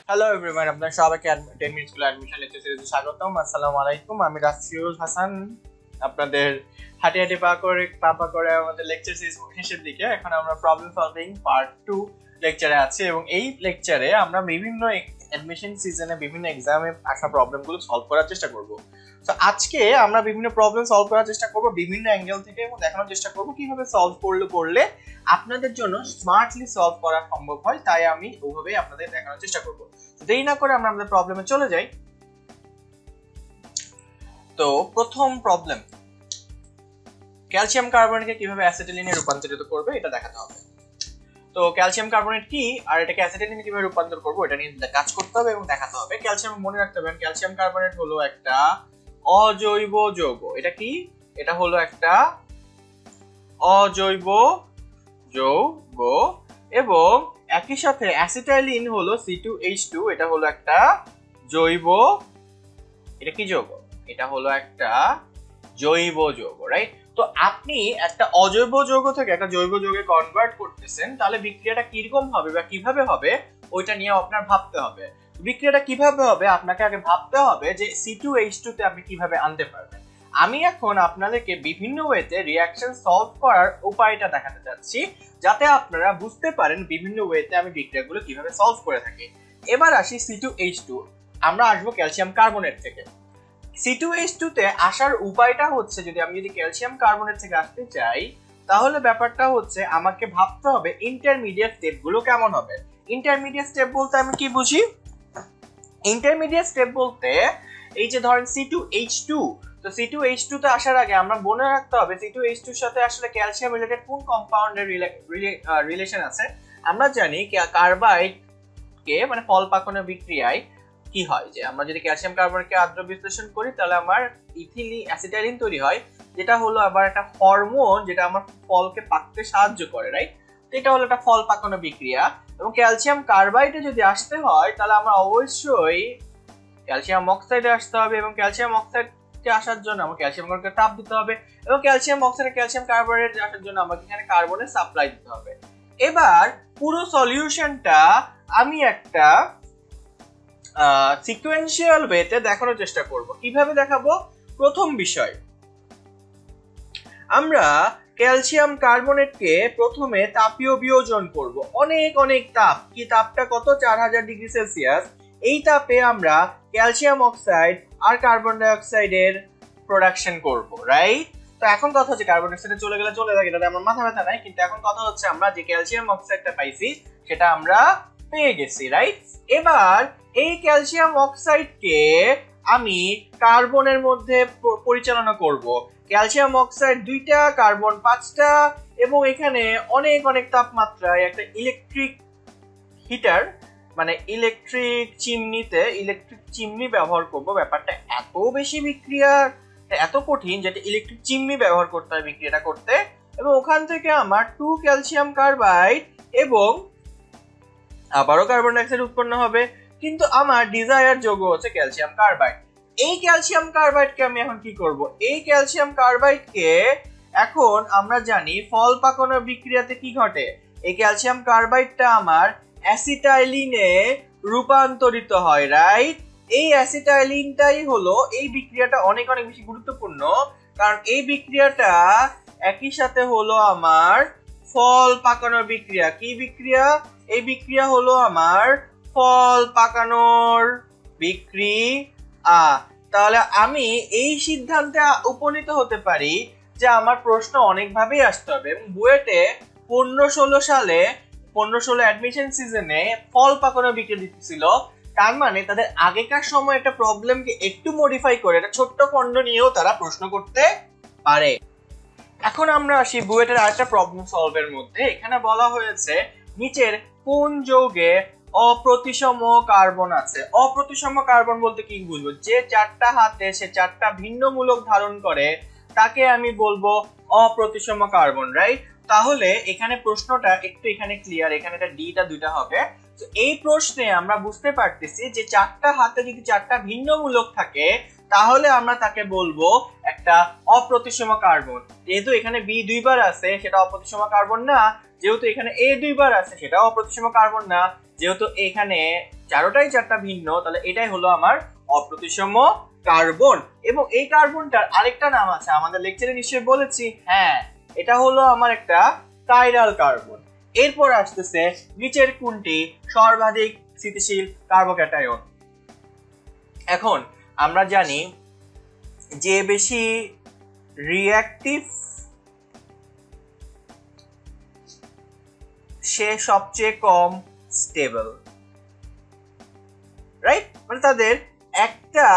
Hello everyone, আপনাদের সবাইকে 10 minute school admission lecture সিরিজে স্বাগতম। আসসালামু আলাইকুম, আমি রাসিউল হাসান। আপনাদের হাঁটি হাঁটি পা করে আমাদের লেকচার সিরিজ শেষের দিকে। এখন আমরা প্রবলেম সলভিং পার্ট 2 লেকচারে আছি এবং এই লেকচারে আমরা বিভিন্ন অ্যাডমিশন সিজনে বিভিন্ন এক্সামে আসা প্রবলেমগুলো সলভ করার চেষ্টা করব। তো আজকে আমরা বিভিন্ন প্রবলেম সলভ করার চেষ্টা করব বিভিন্ন অ্যাঙ্গেল থেকে এবং দেখানোর চেষ্টা করব কিভাবে সলভ করলে আপনাদের জন্য স্মার্টলি সলভ করা সম্ভব হয়। তাই আমি ওইভাবেই আপনাদের দেখানোর চেষ্টা করব। দেরি না করে আমরা আমাদের প্রবলেমে চলে যাই। তো প্রথম প্রবলেম, ক্যালসিয়াম কার্বনেটকে কিভাবে অ্যাসিটিলিনে রূপান্তরিত করবে এটা দেখাতে হবে। তো ক্যালসিয়াম কার্বনেট কি আর এটাকে অ্যাসিটিলিনে কিভাবে রূপান্তর করব এটা নিয়ে কাজ করতে হবে এবং দেখাতে হবে। ক্যালসিয়াম মনে রাখতে হবে, ক্যালসিয়াম কার্বনেট হলো একটা অজৈব যৌগ। এটা কি? এটা হলো একটা অজৈব যৌগ এবং একই সাথে অ্যাসিটাইলিন হলো C2H2। এটা হলো একটা জৈব, এটা কি যৌগ? এটা হলো একটা জৈব যৌগ, রাইট? তো আপনি একটা অজৈব যৌগ থেকে একটা জৈব যৌগে কনভার্ট করতেছেন, তাহলে বিক্রিয়াটা কিরকম হবে বা কিভাবে হবে ওইটা নিয়ে আপনার ভাবতে হবে। বিক্রিয়াটা কিভাবে হবে আপনাকে আগে ভাবতে হবে যে C2H2 তে আপনি কিভাবে আনতে পারবেন। আমি এখন আপনাদেরকে বিভিন্ন ওয়েতে রিঅ্যাকশন সলভ করার উপায়টা দেখাতে যাচ্ছি, যাতে আপনারা বুঝতে পারেন বিভিন্ন ওয়েতে আমি বিক্রিয়াগুলো কিভাবে সলভ করে থাকি। এবার আসি C2H2, আমরা আসবো ক্যালসিয়াম কার্বনেট থেকে। C2H2 তে আসার উপায়টা হচ্ছে, যদি ক্যালসিয়াম কার্বনেট থেকে আসতে চাই তাহলে ব্যাপারটা হচ্ছে আমাকে ভাবতে হবে ইন্টারমিডিয়েট স্টেপগুলো কেমন হবে। ইন্টারমিডিয়েট স্টেপ বলতে আমি কি বুঝি? ইন্টারমিডিয়েট স্টেপ বলতে এই যে ধরেন C2H2, তো C2H2 তে আসার আগে আমরা মনে রাখতে হবে C2H2 এর সাথে আসলে ক্যালসিয়াম রিলেটেড কোন কম্পাউন্ডের রিলেশন আছে। আমরা জানি কার্বাইড কে মানে ফল পাকানো বিক্রিয়ায় কি হয়, যে আমরা যদি ক্যালসিয়াম কার্বনেটকে আদ্র বিশ্লেষণ করি তাহলে আমার ইথিলিন অ্যাসিটাইলিন তৈরি হয়, যেটা হলো আবার একটা হরমোন যেটা আমার ফলকে পাকতে সাহায্য করে, রাইট? তো এটা হলো একটা ফল পাকানো বিক্রিয়া। এবং ক্যালসিয়াম কার্বাইডে যদি আসতে হয় তাহলে আমরা অবশ্যই ক্যালসিয়াম অক্সাইডে আসতে হবে এবং ক্যালসিয়াম অক্সাইডকে আসার জন্য আমার ক্যালসিয়াম কার্বনেটকে তাপ দিতে হবে এবং ক্যালসিয়াম অক্সাইডে ক্যালসিয়াম কার্বনেট আসার জন্য আমাকে এখানে কার্বনের সাপ্লাই দিতে হবে। এবার পুরো সলিউশনটা আমি একটা সিকোয়েন্সিয়াল ওয়েতে দেখানোর চেষ্টা করব। কিভাবে দেখাবো? প্রথম বিষয়, আমরা ক্যালসিয়াম কার্বনেটকে প্রথমে তাপীয় বিয়োজন করব। অনেক তাপ, কি তাপটা কত? 4000 ডিগ্রি সেলসিয়াস। এই তাপে আমরা ক্যালসিয়াম অক্সাইড আর কার্বন ডাই অক্সাইডের প্রোডাকশন করব, রাইট? তো এখন কথা হচ্ছে কার্বন ডাই অক্সাইডে চলে গেলে চলে যায়, এটাতে আমার মাথা ব্যথা নাই, কিন্তু এখন কথা হচ্ছে আমরা যে ক্যালসিয়াম অক্সাইডটা পাইছি সেটা আমরা পেয়ে গেছি, রাইট? এবার এই ক্যালসিয়াম অক্সাইডকে আমি কার্বনের মধ্যে পরিচালনা করব। ক্যালসিয়াম অক্সাইড 2টা, কার্বন 5টা এবং এখানে অনেক তাপমাত্রায় একটা ইলেকট্রিক হিটার মানে ইলেকট্রিক চিমনি ব্যবহার করব। ব্যাপারটা এত বেশি বিক্রিয়া এত কঠিন যেটা ইলেকট্রিক চিমনি ব্যবহার করতে হয় বিক্রিয়াটা করতে। এবং ওখান থেকে আমার 2 ক্যালসিয়াম কার্বাইড এবং আবারও কার্বন ডাই অক্সাইড উৎপন্ন হবে, কিন্তু আমার ডিজায়ার যৌগ হচ্ছে ক্যালসিয়াম কার্বাইড। এই ক্যালসিয়াম কার্বাইডকে আমি এখন কি করব? এই ক্যালসিয়াম কার্বাইডকে এখন আমরা জানি ফল পাকানোর বিক্রিয়াতে কি ঘটে, এই ক্যালসিয়াম কার্বাইডটা আমার অ্যাসিটাইলিনে রূপান্তরিত হয়, রাইট? এই অ্যাসিটাইলিনটাই হলো এই বিক্রিয়াটা অনেক বেশি গুরুত্বপূর্ণ, কারণ এই বিক্রিয়াটা একই সাথে হলো আমার ফল পাকানোর বিক্রিয়া। কি বিক্রিয়া? এই বিক্রিয়া হলো আমার ফল পাকানোর বিক্রিয়া। তাহলে আমি এই সিদ্ধান্তে উপনীত হতে পারি যে আমার প্রশ্ন অনেকভাবেই আসতে হবে। এবং বুয়েটে 15-16 সালে 15-16 অ্যাডমিশন সিজনে ফল পাকানোর বিক্রিয়া দিতেছিল, তার মানে তাদের আগেকার সময় একটা প্রবলেমকে একটু মডিফাই করে একটা ছোট্ট খণ্ড নিয়েও তারা প্রশ্ন করতে পারে। এখন আমরা আসি বুয়েটের আরেকটা প্রবলেম সলভের মধ্যে। এখানে বলা হয়েছে নিচের কোন যৌগে অপ্রতিসম কার্বন আছে। অপ্রতিসম কার্বন বলতে কি বুঝবো? যে 4টা হাতে সে 4টা ভিন্ন মূলক ধারণ করে তাকে আমি বলবো অপ্রতিসম কার্বন, রাইট? তাহলে এখানে প্রশ্নটা একটু এখানে ক্লিয়ার, এখানে এটা ডিটা 2টা হবে। তো এই প্রশ্নে আমরা বুঝতে পারতেছি যে 4টা হাতে যদি 4টা ভিন্ন মূলক থাকে তাহলে আমরা তাকে বলবো একটা অপ্রতিসম কার্বন। যেহেতু এখানে বি দুইবার আছে সেটা অপ্রতিসম কার্বন না, যেহেতু এখানে এ দুইবার আছে সেটাও অপ্রতিসম কার্বন না, যেহেতু এখানে চারোটাই চারটা ভিন্ন, তাহলে এটাই হলো আমার অপ্রতিসম কার্বন। এবং এই কার্বনটার আরেকটা নাম আছে, আমাদের লেকচারে নিশ্চয়ই বলেছি, হ্যাঁ এটা হলো আমার একটা কাইরাল কার্বন। এরপর আসতেছে নিচের কোনটি সর্বাধিক স্থিতিশীল কার্বোক্যাটায়ন। এখন আমরা জানি যে বেশি রিঅ্যাক্টিভ সে সবচেয়ে কম স্টেবল, রাইট? মানে তাদের একটা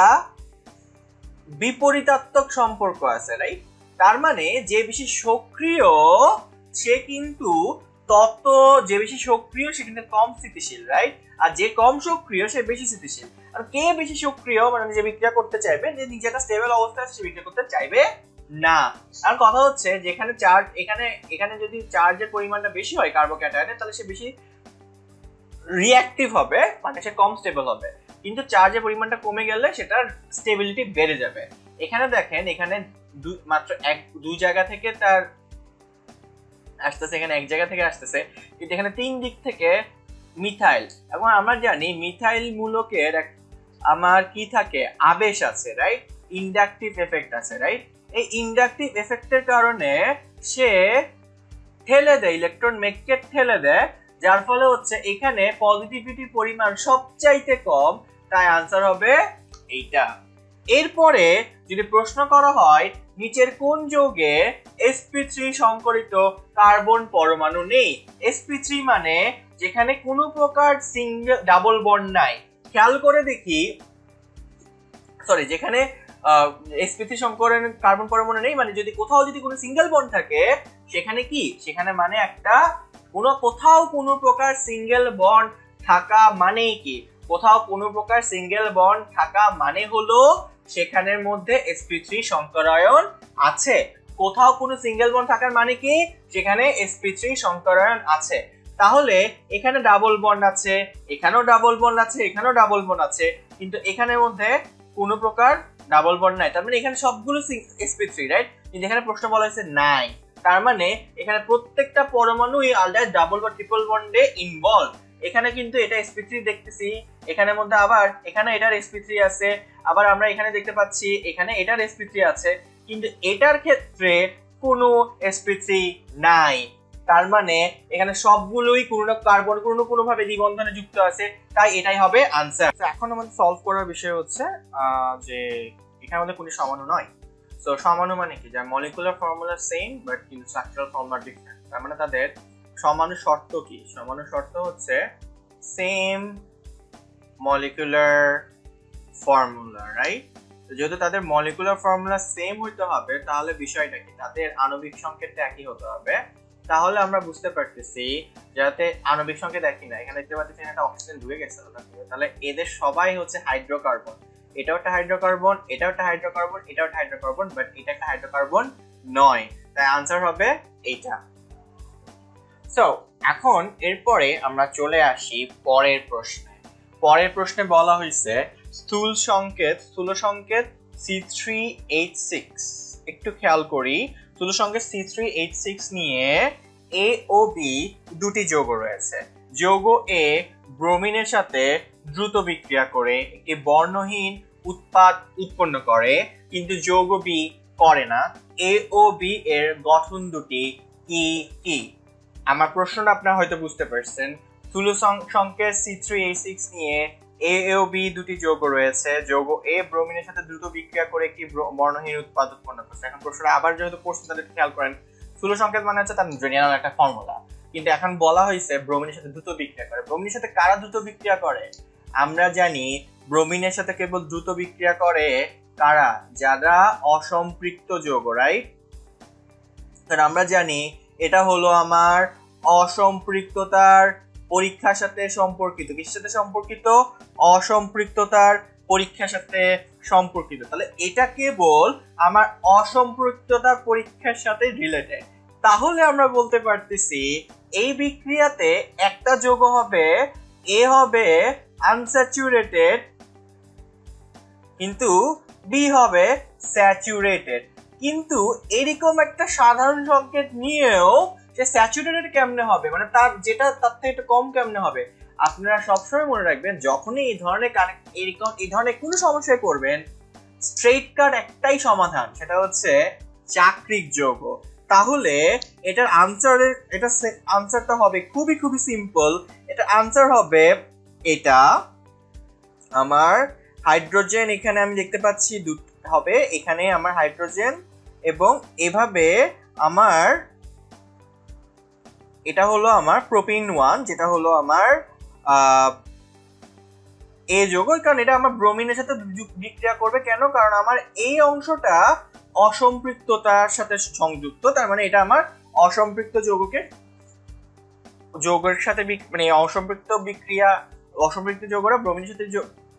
বিপরীতাত্মক সম্পর্ক আছে, রাইট? তার মানে যে বেশি সক্রিয় সে কিন্তু তত, যে বেশি সক্রিয় সে কিন্তু কম স্থিতিশীল, রাইট? আর যে কম সক্রিয় সে বেশি স্থিতিশীল। আর কে বেশি সক্রিয়, মানে যে বিক্রিয়া করতে চাইবে, যে নিজে একটা স্টেবল অবস্থায় সে বিক্রিয়া করতে চাইবে না। আর কথা হচ্ছে যেখানে চার্জ, এখানে যদি চার্জের পরিমাণটা বেশি হয় কার্বোক্যাটায়নে, তাহলে সে বেশি রিঅ্যাক্টিভ হবে, মানে সে কম স্টেবল হবে। কিন্তু চার্জের পরিমাণটা কমে গেলে সেটার স্টেবিলিটি বেড়ে যাবে। এখানে দেখেন, এখানে মাত্র দুই জায়গা থেকে তার আসতেছে, এখানে এক জায়গা থেকে আসতেছে, কিন্তু এখানে তিন দিক থেকে মিথাইল। এবং আমরা জানি মিথাইল মূলকের আমার কি থাকে, আবেশ আছে, রাইট? ইন্ডাকটিভ এফেক্ট আছে, রাইট? এই ইন্ডাকটিভ এফেক্টের কারণে সে ঠেলে দেয়, ইলেকট্রন মেঘকে ঠেলে দেয়, যার ফলে হচ্ছে এখানে পজিটিভিটির পরিমাণ সবচাইতে কম, তাই আনসার হবে এইটা। এরপরে যদি প্রশ্ন করা হয় নিচের কোন যৌগে sp3 সংকরিত কার্বন পরমাণু নেই। sp3 মানে যেখানে কোনো প্রকার সিঙ্গেল ডাবল বন্ড নাই। খেয়াল করে দেখি, সরি, যেখানে sp3 সংকরণ কার্বন পরমাণু নেই মানে যদি কোথাও যদি কোনো সিঙ্গেল বন্ড থাকে, সেখানে কি, সেখানে মানে একটা কোথাও কোনো প্রকার সিঙ্গেল বন্ড থাকা মানে কি, কোথাও কোনো প্রকার সিঙ্গেল বন্ড থাকা মানে হলো সেখানের মধ্যে sp3 সংকরায়ন আছে। কোথাও কোনো সিঙ্গেল বন্ড থাকার মানে কি, সেখানে sp3 সংকরায়ন আছে। তাহলে এখানে ডাবল বন্ড আছে, এখানেও ডাবল বন্ড আছে, এখানেও ডাবল বন্ড আছে, কিন্তু এখানের মধ্যে কোনো প্রকার ডাবল বন্ড নাই। তার মানে এখানে সবগুলো sp3, রাইট? কিন্তু এখানে প্রশ্ন বলা হয়েছে নাই, তার মানে এখানে প্রত্যেকটা পরমাণুই আলাদা ডাবল বা ট্রিপল বন্ডে ইনভলভ। এখানে কিন্তু এটা sp3 দেখতেছি, এখানের মধ্যে আবার এখানে এটার sp3 আছে, আবার আমরা এখানে দেখতে পাচ্ছি এখানে এটার sp3 আছে, কিন্তু এটার ক্ষেত্রে কোনো sp3 নাই। তার মানে এখানে সবগুলোই কোনো কার্বন কোনো ভাবে দ্বিবন্ধনে যুক্ত আছে, তাই এটাই হবে আনসার। এখন আমাদের সলভ করার বিষয় হচ্ছে যে এখানে আমাদের কোনো সমাণু নয়। সো সমাণু মানে কি, যার মলিকুলার ফর্মুলা সেম বাট কিন্তু স্ট্রাকচারাল ফর্মুলা ডিফারেন্ট। তার মানে তাদের সমাণু শর্ত কি, সমাণু শর্ত হচ্ছে সেম মলিকুলার ফর্মুলা, রাইট? যেহেতু তাদের মলিকুলার ফর্মুলা সেম হইতে হবে, তাহলে বিষয়টা কি, তাদের আণবিক সংকেতটা একই হতে হবে। তাহলে আমরা বুঝতে পারতেছি যাতে আণবিক সংকেত একই না, এখানে দেখতে পাচ্ছি একটা অক্সিজেন ঢুকে গেছে, তাহলে এদের সবাই হচ্ছে হাইড্রোকার্বন। এটাও একটা হাইড্রোকার্বন, এটাও একটা হাইড্রোকার্বন, এটাও একটা হাইড্রোকার্বন, বাট এটা একটা হাইড্রোকার্বন নয়, তাই আনসার হবে এইটা। সো এখন এরপরে আমরা চলে আসি পরের প্রশ্নে। পরের প্রশ্নে বলা হয়েছে স্থূল সংকেত C3H6। একটু খেয়াল করি, স্থূল সংকেত C3H6 নিয়ে A ও B দুটি যৌগ রয়েছে। যৌগ A ব্রোমিনের সাথে দ্রুত বিক্রিয়া করে একটি বর্ণহীন উৎপাদ উৎপন্ন করে, কিন্তু যৌগ B করে না। A ও B এর গঠন দুটি কি কি? আমার প্রশ্নটা আপনারা হয়তো বুঝতে পারছেন। স্থূল সংকেত C3H6 নিয়ে A ও B দুটি যৌগ রয়েছে। যৌগ A ব্রোমিনের সাথে দ্রুত বিক্রিয়া করে একটি বর্ণহীন উৎপাদ উৎপন্ন করছে। এখন প্রশ্নটা আবার যেহেতু পড়ছেন তাহলে খেয়াল করেন, স্থূল সংকেত মানে হচ্ছে তার জেনারেল একটা ফর্মুলা, কিন্তু এখন বলা হয়েছে ব্রোমিনের সাথে দ্রুত বিক্রিয়া করে। ব্রোমিনের সাথে কারা দ্রুত বিক্রিয়া করে? আমরা জানি ব্রোমিনের সাথে কেবল দ্রুত বিক্রিয়া করে কারা, যারা অসম্পৃক্ত যৌগ, রাইট? কারণ আমরা জানি এটা হলো আমার অসম্পৃক্ততার পরীক্ষার সাথে সম্পর্কিত। কিসের সাথে সম্পর্কিত? অসম্পৃক্ততার পরীক্ষার সাথে সম্পর্কিত। তাহলে এটা কেবল আমার অসম্পৃক্ততার পরীক্ষার সাথে রিলেটেড। তাহলে আমরা বলতে পারতেছি এই বিক্রিয়াতে একটা যৌগ হবে, এ হবে আনস্যাচুরেটেড, কিন্তু বি হবে স্যাচুরেটেড। কিন্তু এরকম একটা সাধারণ সংকেত নিয়েও সে স্যাচুরেটেড কেমনে হবে, মানে তার যেটা তার থেকে একটু কম কেমনে হবে। আপনারা সবসময় মনে রাখবেন যখনই এই ধরনের এই ধরনের কোনো সমস্যায় পড়বেন, স্ট্রেট কাট একটাই সমাধান, সেটা হচ্ছে চাকরিক যৌগ। তাহলে এটার আনসারটা হবে খুবই খুবই সিম্পল। এটার আনসার হবে এটা আমার হাইড্রোজেন, এখানে আমি দেখতে পাচ্ছি দুটো হবে, এখানে আমার হাইড্রোজেন এবং এভাবে আমার এটা হলো আমার প্রোপিন 1, যেটা হলো আমার এ যৌগ, কারণ এটা আমার ব্রোমিনের সাথে বিক্রিয়া করবে। কেন? কারণ আমার এই অংশটা অসম্পৃক্ততার সাথে সংযুক্ত, তার মানে এটা আমার অসম্পৃক্ত যৌগের সাথে মানে অসম্পৃক্ত যৌগরা ব্রোমিনের সাথে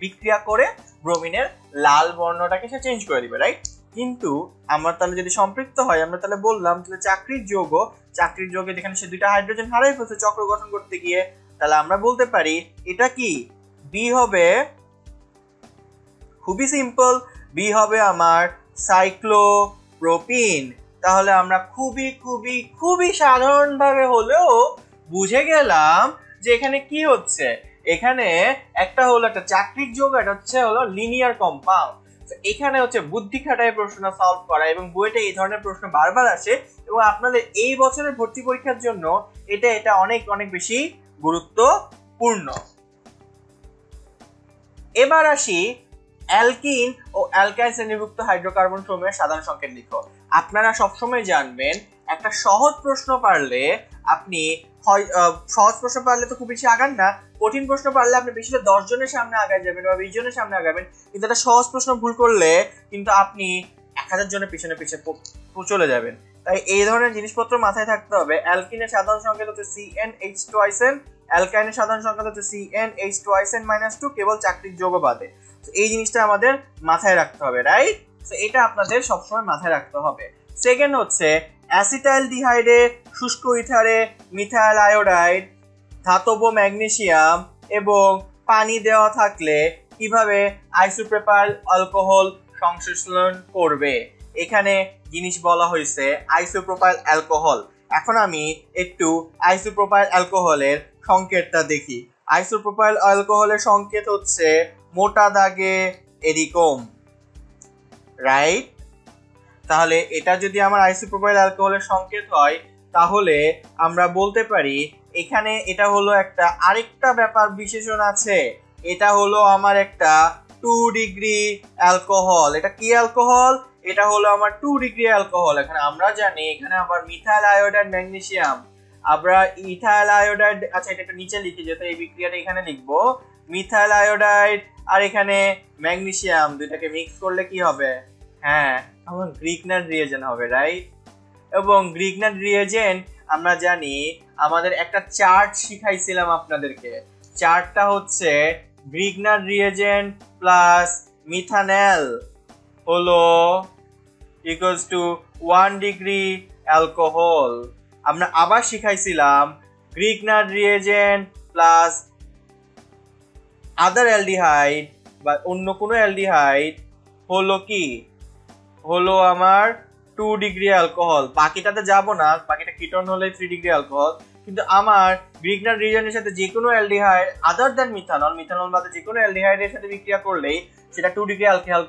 বিক্রিয়া করে ব্রোমিনের লাল বর্ণটাকে সে চেঞ্জ করে দিবে, রাইট? কিন্তু আমরা তাহলে যদি সম্পৃক্ত হয়, আমরা তাহলে বললাম তাহলে চাকরির যৌগে যেখানে সে দুইটা হাইড্রোজেন হারাই ফেলছে চক্র গঠন করতে গিয়ে, তাহলে আমরা বলতে পারি এটা কি বি হবে, খুবই সিম্পল, বি হবে আমার সাইক্লোপ্রোপিন। তাহলে আমরা খুবই খুবই খুবই সাধারণভাবে হলেও বুঝে গেলাম যে এখানে কি হচ্ছে। এখানে একটা হলো একটা চাকরিক যৌগ, এটা হলো লিনিয়ার কম্পাউন্ড। এখানে হচ্ছে বুদ্ধি খাটায় প্রশ্ন সলভ করা, এবং বইটা এই ধরনের প্রশ্ন বারবার আসে, এবং আপনাদের এই বছরের ভর্তি পরীক্ষার জন্য এটা অনেক অনেক বেশি গুরুত্বপূর্ণ। এবার আসি অ্যালকিন ও অ্যালকাইন শ্রেণীভুক্ত হাইড্রোকার্বন সমূহের সাধারণ সংকেত লিখো। আপনারা সবসময় জানবেন একটা সহজ প্রশ্ন পারলে আপনি সহজ প্রশ্ন পারলে তো খুব বেশি আগান না, কঠিন প্রশ্ন পারলে আপনি বেশি 10 জনের সামনে আগায় যাবেন বা 20 জনের সামনে আগাবেন, কিন্তু একটা সহজ প্রশ্ন ভুল করলে কিন্তু আপনি 1000 জনের পিছনে চলে যাবেন। তাই এই ধরনের জিনিসপত্র মাথায় থাকতে হবে। অ্যালকিনের সাধারণ সংকেত হচ্ছে CnH2 অ্যালকাইনের সাধারণ সংকেত হচ্ছে CnH2 কেবল চাকরিক যৌগ বাদে। এই জিনিসটা আমাদের মাথায় রাখতে হবে, রাইট? তো এটা আপনাদের সবসময় মাথায় রাখতে হবে। সেকেন্ড হচ্ছে অ্যাসিটাইলডিহাইডে, শুষ্ক ইথারে মিথাইল আয়োডাইড, ধাতব ম্যাগনেসিয়াম এবং পানি দেওয়া থাকলে কিভাবে আইসোপ্রোপাইল অ্যালকোহল সংশ্লেষণ করবে। এখানে জিনিস বলা হয়েছে আইসোপ্রোপাইল অ্যালকোহল। এখন আমি একটু আইসোপ্রোপাইল অ্যালকোহলের সংকেতটা দেখি। আইসোপ্রোপাইল অ্যালকোহলের সংকেত হচ্ছে মোটা দাগে এরকম, রাইট? তাহলে এটা যদি আমার আইসোপ্রোপাইল অ্যালকোহলের সংকেত হয়, তাহলে আমরা বলতে পারি এখানে এটা হলো একটা আরেকটা ব্যাপার বিশেষণ আছে, এটা হলো আমার একটা 2 ডিগ্রি অ্যালকোহল। এটা কি অ্যালকোহল? এটা হলো আমার 2 ডিগ্রি অ্যালকোহল। এখানে আমরা জানি এখানে আবার মিথাইল আয়োডাইড ম্যাগনেসিয়াম, আমরা ইথাইল আয়োডাইড, আচ্ছা এটা একটু নিচে লিখি যেটা এই বিক্রিয়াটা এখানে লিখবো, মিথাইল আয়োডাইড আর এখানে ম্যাগনেসিয়াম দুইটাকে মিক্স করলে কি হবে? হ্যাঁ, আমার গ্রিগনার রিয়েজেন্ট হবে, রাইট? এবং গ্রিগনার রিয়েজেন্ট আমরা জানি আমাদের একটা চার্ট শিখাইছিলাম আপনাদেরকে। চার্টটা হচ্ছে গ্রিগনার রিয়েজেন্ট প্লাস মিথানল হলো ইকুয়ালস টু 1 ডিগ্রি অ্যালকোহল। আমরা আবার শিখাইছিলাম Grignard reagent plus other aldehyde বা অন্য কোনো অ্যালডিহাইড হলো কি? হলো আমার 2 ডিগ্রি অ্যালকোহল। বাকিটাতে যাব না, বাকিটা কিটোন হলে 3 ডিগ্রি অ্যালকোহল। কিন্তু আমার গ্রিগনার রিয়েজেন্টের সাথে যে কোনো অ্যালডিহাইড আদার দ্যান মিথানল বাদে যে কোনো অ্যালডিহাইডের সাথে বিক্রিয়া করলেই সেটা 2 ডিগ্রি অ্যালকোহল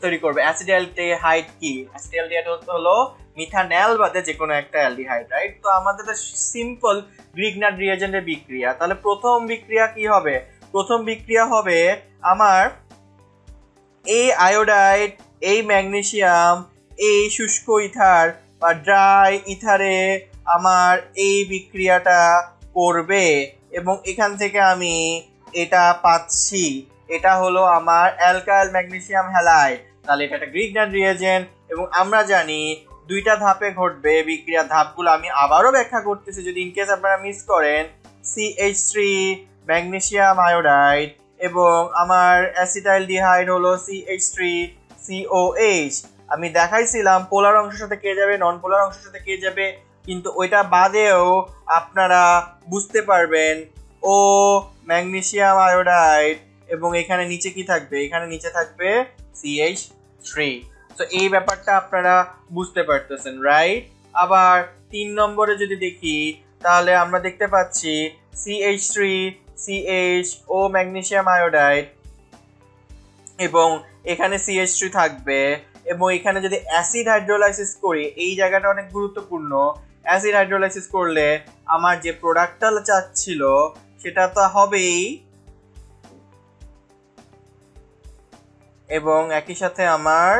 তৈরি করবে। অ্যাসিটালডিহাইড কি? অ্যাসিটালডিহাইড হলো মিথানল বাদে যে কোনো একটা অ্যালডিহাইড, রাইট? তো আমাদের সিম্পল গ্রিগনার রিয়েজেন্টের বিক্রিয়া। তাহলে প্রথম বিক্রিয়া কি হবে? প্রথম বিক্রিয়া হবে আমার এই আয়োডাইড, এই ম্যাগনেসিয়াম, এই শুষ্ক ইথার বা ড্রাই ইথারে আমার এই বিক্রিয়াটা করবে, এবং এখান থেকে আমি এটা পাচ্ছি, এটা হলো আমার অ্যালকাইল ম্যাগনেসিয়াম হ্যালাইড। তাহলে এটা একটা গ্রিগনার রিয়েজেন্ট, এবং আমরা জানি দুইটা ধাপে ঘটবে বিক্রিয়ার ধাপগুলো আমি আবারও ব্যাখ্যা করতেছি যদি ইনকেস আপনারা মিস করেন। CH3 ম্যাগনেসিয়াম আয়োডাইড এবং আমার অ্যাসিটাইলডিহাইড হলো CH3COH। আমি দেখাইছিলাম পোলার অংশের সাথে কে যাবে, নন পোলার অংশের সাথে কে যাবে, কিন্তু ওইটা বাদেও আপনারা বুঝতে পারবেন ও ম্যাগনেসিয়াম আয়োডাইড এবং এখানে নিচে কি থাকবে, এখানে নিচে থাকবে CH3। তো এই ব্যাপারটা আপনারা বুঝতে পারতেছেন, রাইট? আবার 3 নম্বরে যদি দেখি তাহলে আমরা দেখতে পাচ্ছি CH3 CH ও ম্যাগনেসিয়াম আয়োডাইড, এবং এখানে CH3 থাকবে, এবং এখানে যদি অ্যাসিড হাইড্রোলাইসিস করি, এই জায়গাটা অনেক গুরুত্বপূর্ণ। অ্যাসিড হাইড্রোলাইসিস করলে আমার যে প্রোডাক্টটা চাচ্ছিল সেটা তো হবেই, এবং একই সাথে আমার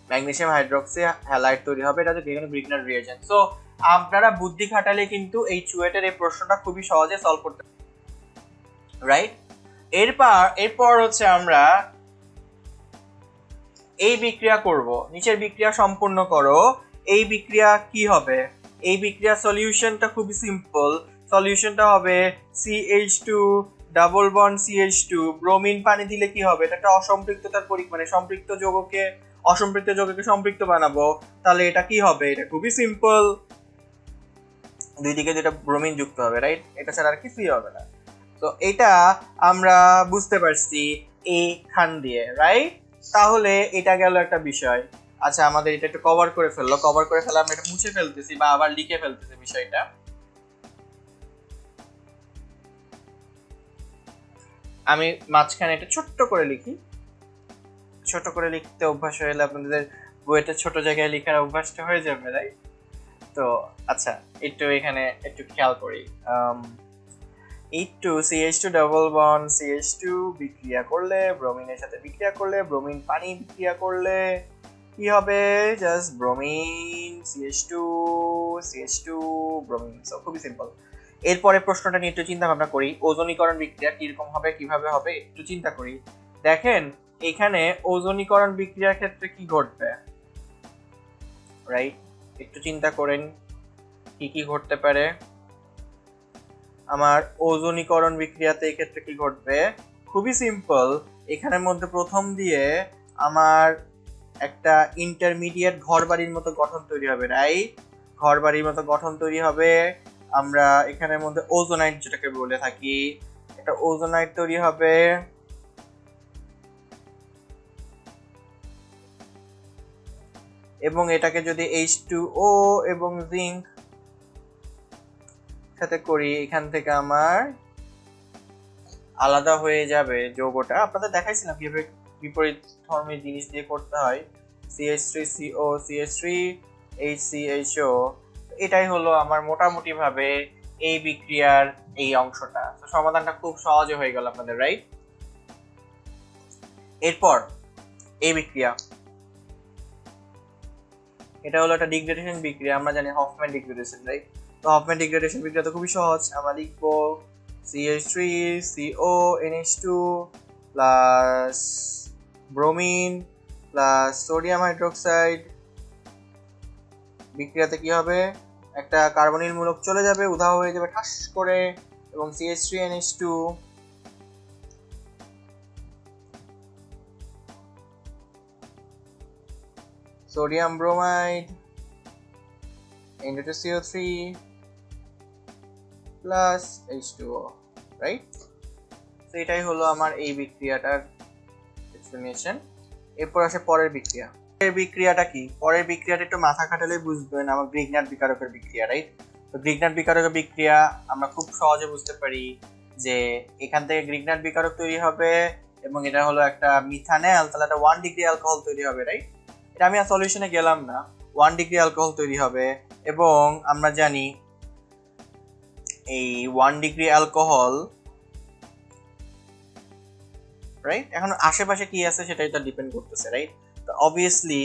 ম্যাগনেসিয়াম হাইড্রোক্সি হ্যালাইড তৈরি হবে। এটা হচ্ছে গ্রিগনার রিয়েজেন্ট। সো আপনারা বুদ্ধি খাটালে কিন্তু এই চুয়েটের এই প্রশ্নটা খুবই সহজে সলভ করতে, রাইট? এরপর হচ্ছে আমরা এই বিক্রিয়া করব, নিচের বিক্রিয়া সম্পূর্ণ করো। এই বিক্রিয়া কি হবে? এই বিক্রিয়া সলিউশনটা খুবই সিম্পল। সলিউশনটা হবে CH2 double bond CH2, bromine পানি দিলে কি হবে? এটা একটা অসম্পৃক্ততার মানে সম্পৃক্ত যৌগকে অসম্পৃক্ত যৌগকে সম্পৃক্ত বানাবো, তাহলে এটা কি হবে? এটা খুবই সিম্পল, দুই দিকে দুটো ব্রোমিন যুক্ত হবে, রাইট? এটা ছাড়া আর কিছুই হবে না। তো এটা আমরা বুঝতে পারছি এইখান দিয়ে, রাইট? তাহলে এটা গেল একটা বিষয়। আচ্ছা, আমাদের এটা একটু কভার করে ফেললো, কভার করে ফেলে আমরা এটা মুছে ফেলতেছি বা আবার লিখে ফেলতেছি বিষয়টা। আমি মাঝখানে এটা ছোট্ট করে লিখি, ছোট করে লিখতে অভ্যাস হয়ে গেলে আপনাদের বইটা ছোট জায়গায় লেখার অভ্যাসটা হয়ে যাবে, রাইট? তো আচ্ছা, একটু এখানে একটু খেয়াল করি। একটু CH2 ডাবল বন্ড CH2 বিক্রিয়া করলে, ব্রোমিনের সাথে বিক্রিয়া করলে, ব্রোমিন পানি বিক্রিয়া করলে কি হবে? Just bromine CH2 bromine. So খুবই সিম্পল। এরপরে প্রশ্নটা নিয়ে একটু চিন্তা ভাবনা করি। ওজোনীকরণ বিক্রিয়া কিরকম হবে, কিভাবে হবে একটু চিন্তা করি। দেখেন এখানে ওজোনীকরণ বিক্রিয়ার ক্ষেত্রে কি ঘটবে, রাইট? একটু চিন্তা করেন কি কি ঘটতে পারে। আমার ওজোনীকরণ বিক্রিয়াতে এই ক্ষেত্রে কি ঘটবে? খুবই সিম্পল। এখানের মধ্যে প্রথম দিয়ে আমার একটা ইন্টারমিডিয়েট ঘরবাড়ির মতো গঠন তৈরি হবে, রাইট? ঘরবাড়ির মতো গঠন তৈরি হবে। আমরা এখানের মধ্যে ওজোনাইট যেটাকে বলে থাকি, একটা ওজোনাইট তৈরি হবে, এবং এটাকে যদি H2O এবং জিঙ্ক সাথে করি, এখান থেকে আমার আলাদা হয়ে যাবে যৌগটা। আপনাদের দেখাইছিলাম কিভাবে বিপরীত ধর্মী জিনিস দিয়ে করতে হয়। CH3CO CH3 HCHO। এটাই হলো আমার মোটামুটি ভাবে এই বিক্রিয়ার এই অংশটা। তো সমাধানটা খুব সহজে হয়ে গেল আপনাদের, রাইট? এরপর এই বিক্রিয়া, এটা হলো একটা ডিগ্রেডেশন বিক্রিয়া। আমরা জানি হফম্যান ডিগ্রেডেশন, রাইট? তো হফম্যান ডিগ্রেডেশন বিক্রিয়া তো খুবই সহজ। আমরা লিখবো CH3CO NH2 plus bromine plus sodium hydroxide. বিক্রিয়াতে কি হবে? একটা কার্বনিল মূলক চলে যাবে, উধাও হয়ে যাবে ঠাস করে, এবং CH3NH2 sodium bromide N2CO3 plus H2O, right? তো এটাই হলো আমার এই বিক্রিয়াটার এক্সপ্লেনেশন। এরপর আসে পরের বিক্রিয়া। পরের বিক্রিয়াটা কি? পরের বিক্রিয়াটা একটু মাথা খাটালে বুঝবেন, আমার গ্রিগনার বিকারকের বিক্রিয়া, রাইট? তো গ্রিগনার বিকারকের বিক্রিয়া আমরা খুব সহজে বুঝতে পারি যে এখান থেকে গ্রিগনার বিকারক তৈরি হবে, এবং এটা হলো একটা মিথানেল, তাহলে একটা 1 ডিগ্রি অ্যালকোহল তৈরি হবে, রাইট? এটা আমি আর সলিউশনে গেলাম না। 1 ডিগ্রি অ্যালকোহল তৈরি হবে, এবং আমরা জানি এই 1 ডিগ্রি অ্যালকোহল, রাইট? এখন আশেপাশে কি আছে সেটাই তো ডিপেন্ড করতেছে, রাইট? তো অবভিয়াসলি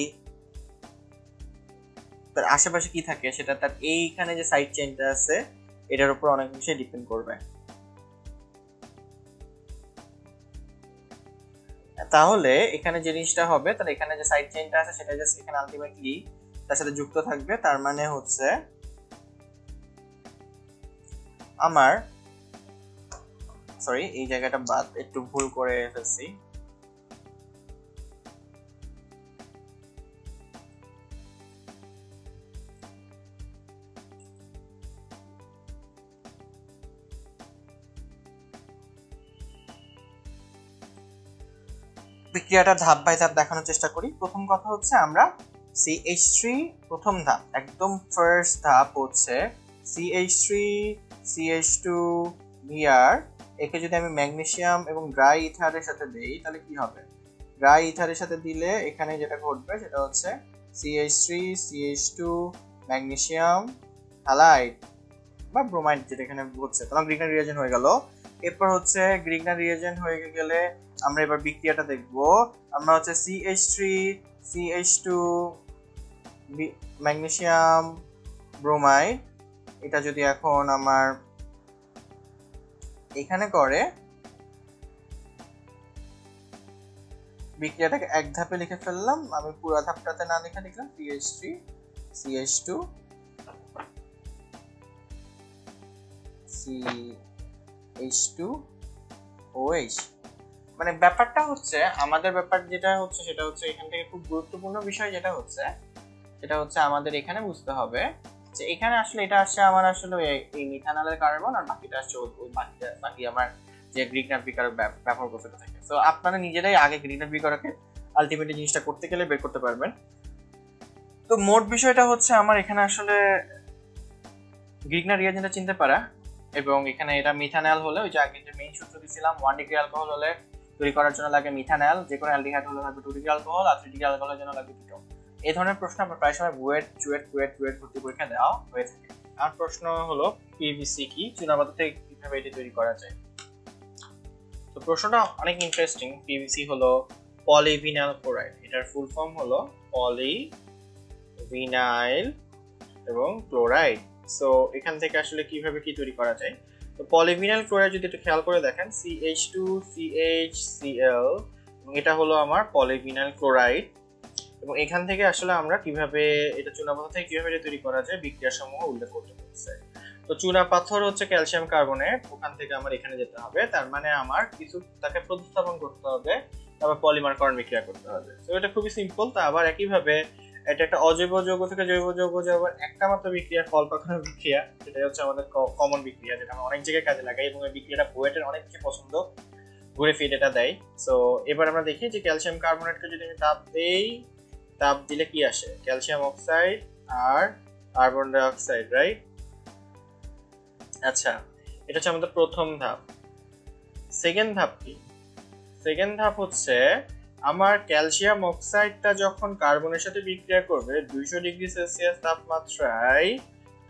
তার আশেপাশে কি থাকে সেটা তার এইখানে যে সাইড চেইনটা আছে এটার উপর অনেক বেশি ডিপেন্ড করবে। তাহলে এখানে যে জিনিসটা হবে, তাহলে এখানে যে সাইড চেইনটা আছে সেটা জাস্ট এখানে আলটিমেটলি তার সাথে যুক্ত থাকবে। তার মানে হচ্ছে আমার, সরি এই জায়গাটা বাদ, একটু ভুল করে ফেলছি। বিক্রিয়াটা ধাপ বাই ধাপ দেখানোর চেষ্টা করি। প্রথম কথা হচ্ছে আমরা CH3 প্রথম ধাপ, একদম ফার্স্ট ধাপ হচ্ছে CH3 CH2 Br। একে যদি আমি ম্যাগনেসিয়াম এবং ড্রাই ইথারের সাথে দেই তাহলে কি হবে? ড্রাই ইথারের সাথে দিলে এখানে যেটা ঘটবে সেটা হচ্ছে CH3 CH2 ম্যাগনেসিয়াম হ্যালাইড বা ব্রোমাইড, যেটা এখানে হচ্ছে, তখন গ্রিগনার রিয়েজেন্ট হয়ে গেল। এরপর হচ্ছে গ্রিগনার রিয়েজেন্ট হয়ে গেলে আমরা এবার বিক্রিয়াটা দেখব। আমরা হচ্ছে CH3 CH2 ম্যাগনেসিয়াম ব্রোমাইড, এটা যদি এখন আমার এখানে করে বিক্রিয়াটাকে এক ধাপে লিখে ফেললাম। আমি পুরো ধাপটাতে না লিখে লিখলাম CH3 CH2 CH2OH। মানে ব্যাপারটা হচ্ছে আমাদের ব্যাপার যেটা হচ্ছে সেটা হচ্ছে এখান থেকে খুব গুরুত্বপূর্ণ বিষয় যেটা হচ্ছে সেটা হচ্ছে আমাদের এখানে বুঝতে হবে যে এখানে আসলে এটা আসছে আমার আসলে এই মিথানলের কার্বন, আর বাকিটা আসছে ওই বাকি আমার যে গ্রিগনার বিকারক ব্যবহার করতে থাকে। সো আপনারা নিজেরাই আগে গ্রিগনার বিকারকে আলটিমেটলি জিনিসটা করতে গেলে বের করতে পারবেন। তো মোট বিষয়টা হচ্ছে আমার এখানে আসলে গ্রিগনার রিয়েজেন্টটা চিনতে পারা, এবং এখানে এটা মিথানল হলে ওই যে আগে যে মেইন সূত্র দিয়েছিলাম 1 ডিগ্রি অ্যালকোহল হলে তৈরি করার জন্য লাগে মিথানল, যে কোনো অ্যালডিহাইড হলে লাগবে 2 ডিগ্রি অ্যালকোহল, আর 3 ডিগ্রি অ্যালকোহলের জন্য লাগবে কিটোন। এই ধরনের প্রশ্ন আমরা প্রায় সময় বুয়েট ভর্তি পরীক্ষা দেওয়া হয়ে থাকে। আর প্রশ্ন হলো পিভিসি কি, চুনাপাথর থেকে কিভাবে এটি তৈরি করা যায়। তো প্রশ্নটা অনেক ইন্টারেস্টিং। পিভিসি হলো পলিভিনাইল ক্লোরাইড, এটার ফুল ফর্ম হলো পলিভিনাইল এবং ক্লোরাইড। সো এখান থেকে আসলে কিভাবে কি তৈরি করা যায়। তো পলিভিনাইল ক্লোরাইড যদি একটু খেয়াল করে দেখেন CH2CHCl, এবং এটা হলো আমার পলিভিনাইল ক্লোরাইড, এবং এখান থেকে আসলে আমরা কিভাবে এটা চুনাপাথর থেকে কিভাবে এটা তৈরি করা যায় বিক্রিয়া সমূহ উল্লেখ করতে হচ্ছে। তো চুনাপাথর হচ্ছে ক্যালসিয়াম কার্বনেট, ওখান থেকে আমার এখানে যেতে হবে, তার মানে আমার কিছু তাকে প্রতিস্থাপন করতে হবে, তারপর পলিমারকরণ বিক্রিয়া করতে হবে। তো এটা খুবই সিম্পল। তা আবার একইভাবে এটা একটা অজৈব যৌগ থেকে জৈব যৌগ যাওয়ার একটা মাত্র বিক্রিয়া, ফল পাকানোর বিক্রিয়া, সেটা হচ্ছে আমাদের কমন বিক্রিয়া, যেটা আমরা অনেক জায়গায় কাজে লাগাই, এবং এই বিক্রিয়াটা বুয়েটের অনেক বেশি পছন্দ, ঘুরে ফিরে এটা দেয়। সো এবার আমরা দেখি যে ক্যালসিয়াম কার্বনেটকে যদি আমি তাপ দেই, তাপ দিলে কি আসে? ক্যালসিয়াম অক্সাইড আর কার্বন ডাই অক্সাইড, রাইট? আচ্ছা, এটা হচ্ছে আমাদের প্রথম ধাপ। সেকেন্ড ধাপ কি? সেকেন্ড ধাপ হচ্ছে আমার ক্যালসিয়াম অক্সাইডটা যখন কার্বনের সাথে বিক্রিয়া করবে 200 ডিগ্রি সেলসিয়াস তাপমাত্রায়,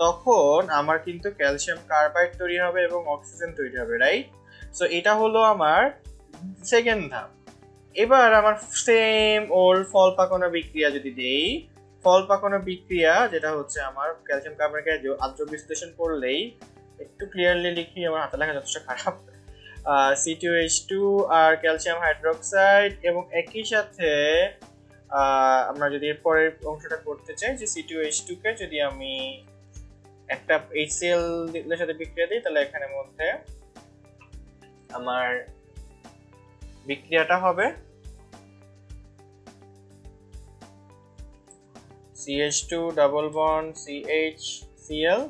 তখন আমার কিন্তু ক্যালসিয়াম কার্বাইড তৈরি হবে এবং অক্সিজেন তৈরি হবে, রাইট? সো এটা হলো আমার সেকেন্ড ধাপ। এবার আমার সেম ওল্ড ফল পাকানো বিক্রিয়া যদি দেই, ফল পাকানো বিক্রিয়া যেটা হচ্ছে আমার ক্যালসিয়াম কার্বনেটকে আদ্র বিশ্লেষণ করলেই, একটু ক্লিয়ারলি লিখি, আমার হাতে লেখা যথেষ্ট খারাপ, C2H2 আর ক্যালসিয়াম হাইড্রোক্সাইড, এবং একই সাথে আমরা যদি এর পরের অংশটা করতে চাই যে C2H2 কে যদি আমি একটা HCl এর সাথে বিক্রিয়া দিই, তাহলে এখানে মধ্যে আমার বিক্রিয়াটা হবে CH2 ডাবল বন্ড CHCl,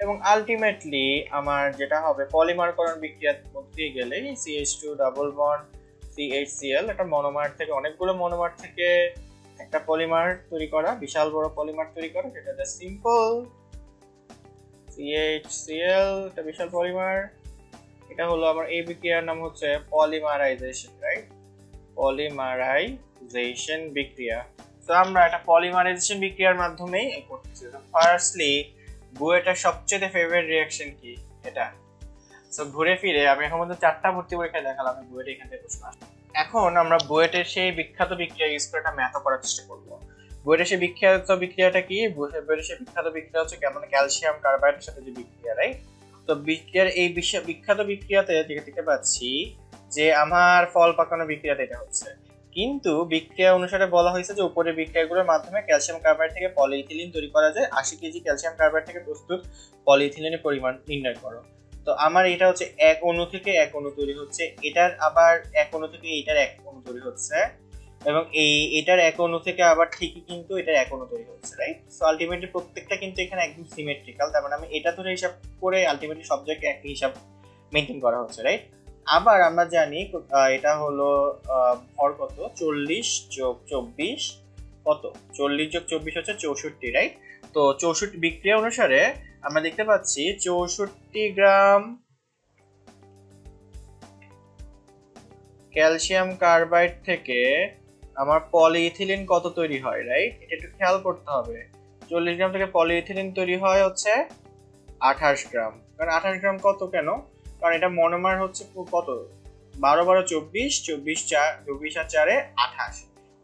এবং আলটিমেটলি আমার যেটা হবে পলিমারকরণ বিক্রিয়ার মধ্যে গেলে CH2 ডাবল বন্ড CHCl, একটা মনোমার থেকে অনেকগুলো মনোমার থেকে একটা পলিমার তৈরি করা, বিশাল বড় পলিমার তৈরি করা, যেটা সিম্পল CHCl, একটা বিশাল পলিমার। এটা হলো আমার এই বিক্রিয়ার নাম হচ্ছে পলিমারাইজেশন, রাইট? পলিমারাইজেশন বিক্রিয়া। তো আমরা এটা পলিমারাইজেশন বিক্রিয়ার মাধ্যমেই করতেছি। ফার্স্টলি বুয়েটের সবচেয়ে ফেভারিট রিঅ্যাকশন কি? এটা। সো ঘুরে ফিরে আমি এখন পর্যন্ত 4টা ভর্তি পরীক্ষায় দেখালাম বুয়েট এখান থেকে প্রশ্ন আসে। এখন আমরা বুয়েটের সেই বিখ্যাত বিক্রিয়া ইউজ করে একটা ম্যাথ করার চেষ্টা করব। বুয়েটের সেই বিখ্যাত বিক্রিয়াটা কি? বুয়েটের সেই বিখ্যাত বিক্রিয়া হচ্ছে কেমন ক্যালসিয়াম কার্বাইডের সাথে যে বিক্রিয়া, রাইট? তো বিক্রিয়ার এই বিখ্যাত বিক্রিয়াতে দেখতে পাচ্ছি যে আমার ফল পাকানো বিক্রিয়াতে এটা হচ্ছে, কিন্তু বিক্রিয়া অনুসারে বলা হয়েছে যে উপরের বিক্রিয়াগুলোর মাধ্যমে ক্যালসিয়াম কার্বাইড থেকে পলিইথিলিন তৈরি করা যায়। 80 কেজি ক্যালসিয়াম কার্বাইড থেকে প্রস্তুত পলিইথিলিনের পরিমাণ নির্ণয় করো। তো আমার এটা হচ্ছে এক অণু থেকে এক অণু তৈরি হচ্ছে, এটার আবার এক অণু থেকে এটার এক অণু তৈরি হচ্ছে, এবং এটার এক অণু থেকে আবার ঠিকই কিন্তু এটার এক অণু তৈরি হচ্ছে, রাইট? সো আলটিমেটলি প্রত্যেকটা কিন্তু এখানে একদম সিমেট্রিক্যাল, তার মানে আমি এটা ধরে হিসাব করে আলটিমেটলি সব জায়গায় একই হিসাব মেনটেন করা হচ্ছে, রাইট? আবার আমরা জানি এটা হলো ভর কত, 40 যোগ 24 কত, 40 যোগ 24 হচ্ছে 64, রাইট? তো 64 বিক্রিয়া অনুসারে আমরা দেখতে পাচ্ছি 64 গ্রাম ক্যালসিয়াম কার্বাইড থেকে আমার পলিইথিলিন কত তৈরি হয়, রাইট? এটা একটু খেয়াল করতে হবে। 40 গ্রাম থেকে পলিইথিলিন তৈরি হয় হচ্ছে 28 গ্রাম। কারণ 28 গ্রাম কত কেন? কারণ এটা মনোমার হচ্ছে কত, 12 12 24, 24 4, 24 আর 4 28,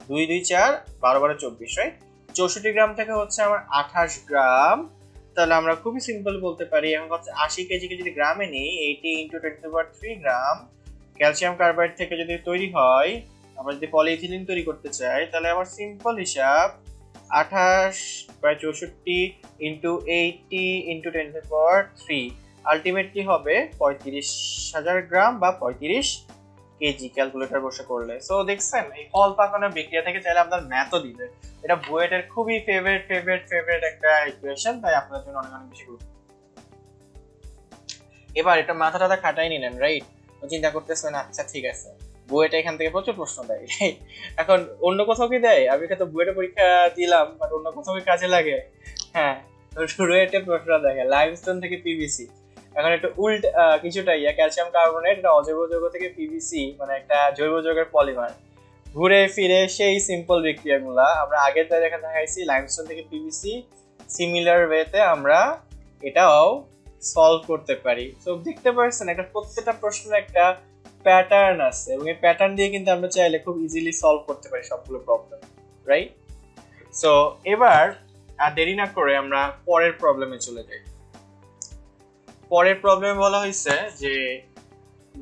2 2 4, 12 12 24, রাইট? 64 গ্রাম থেকে হচ্ছে আমার 28 গ্রাম। তাহলে আমরা খুবই সিম্পল বলতে পারি, এখন হচ্ছে 80 কেজিকে যদি গ্রামে নিই, 80 × 10⁻³ গ্রাম ক্যালসিয়াম কার্বাইড থেকে যদি তৈরি হয়, আমরা যদি পলিইথিলিন তৈরি করতে চাই, তাহলে আমার সিম্পল হিসাব 28/64 × 80 × 10⁻³ আলটিমেটলি হবে 35,000 গ্রাম বা 35 কেজি ক্যালকুলেটর বসে করলে। সো দেখছেন, এই ফল পাকানোর বিক্রিয়া থেকে চাইলে আপনার ম্যাথও দিবে। এটা বুয়েটের খুবই ফেভারিট একটা ইকুয়েশন, তাই আপনার জন্য অনেক অনেক বেশি গুরুত্ব। এবার এটা মাথা টাথা খাটাই নিলেন, রাইট? চিন্তা করতেছেন, আচ্ছা ঠিক আছে, বুয়েটা এখান থেকে প্রচুর প্রশ্ন দেয়, এখন অন্য কোথাও কি দেয়? আমি তো বুয়েটে পরীক্ষা দিলাম, বাট অন্য কোথাও কি কাজে লাগে? হ্যাঁ, রুয়েটে প্রশ্ন দেখে লাইমস্টোন থেকে পিভিসি। এখন একটু কিছুটা ক্যালসিয়াম কার্বনেট, এটা অজৈব যৌগ থেকে পিভিসি, মানে একটা জৈব যৌগের পলিমার। ঘুরে ফিরে সেই সিম্পল বিক্রিয়াগুলা আমরা আগের দেখা দেখাইছি, লাইমস্টোন থেকে পিভিসি, সিমিলার ওয়েতে আমরা এটাও সলভ করতে পারি। তো দেখতে পাচ্ছেন, একটা প্রত্যেকটা প্রশ্নের একটা প্যাটার্ন আছে, এবং এই প্যাটার্ন দিয়ে কিন্তু আমরা চাইলে খুব ইজিলি সলভ করতে পারি সবগুলো প্রবলেম, রাইট? সো এবার আর দেরি না করে আমরা পরের প্রবলেমে চলে যাই। পরের প্রবলেমে বলা হয়েছে যে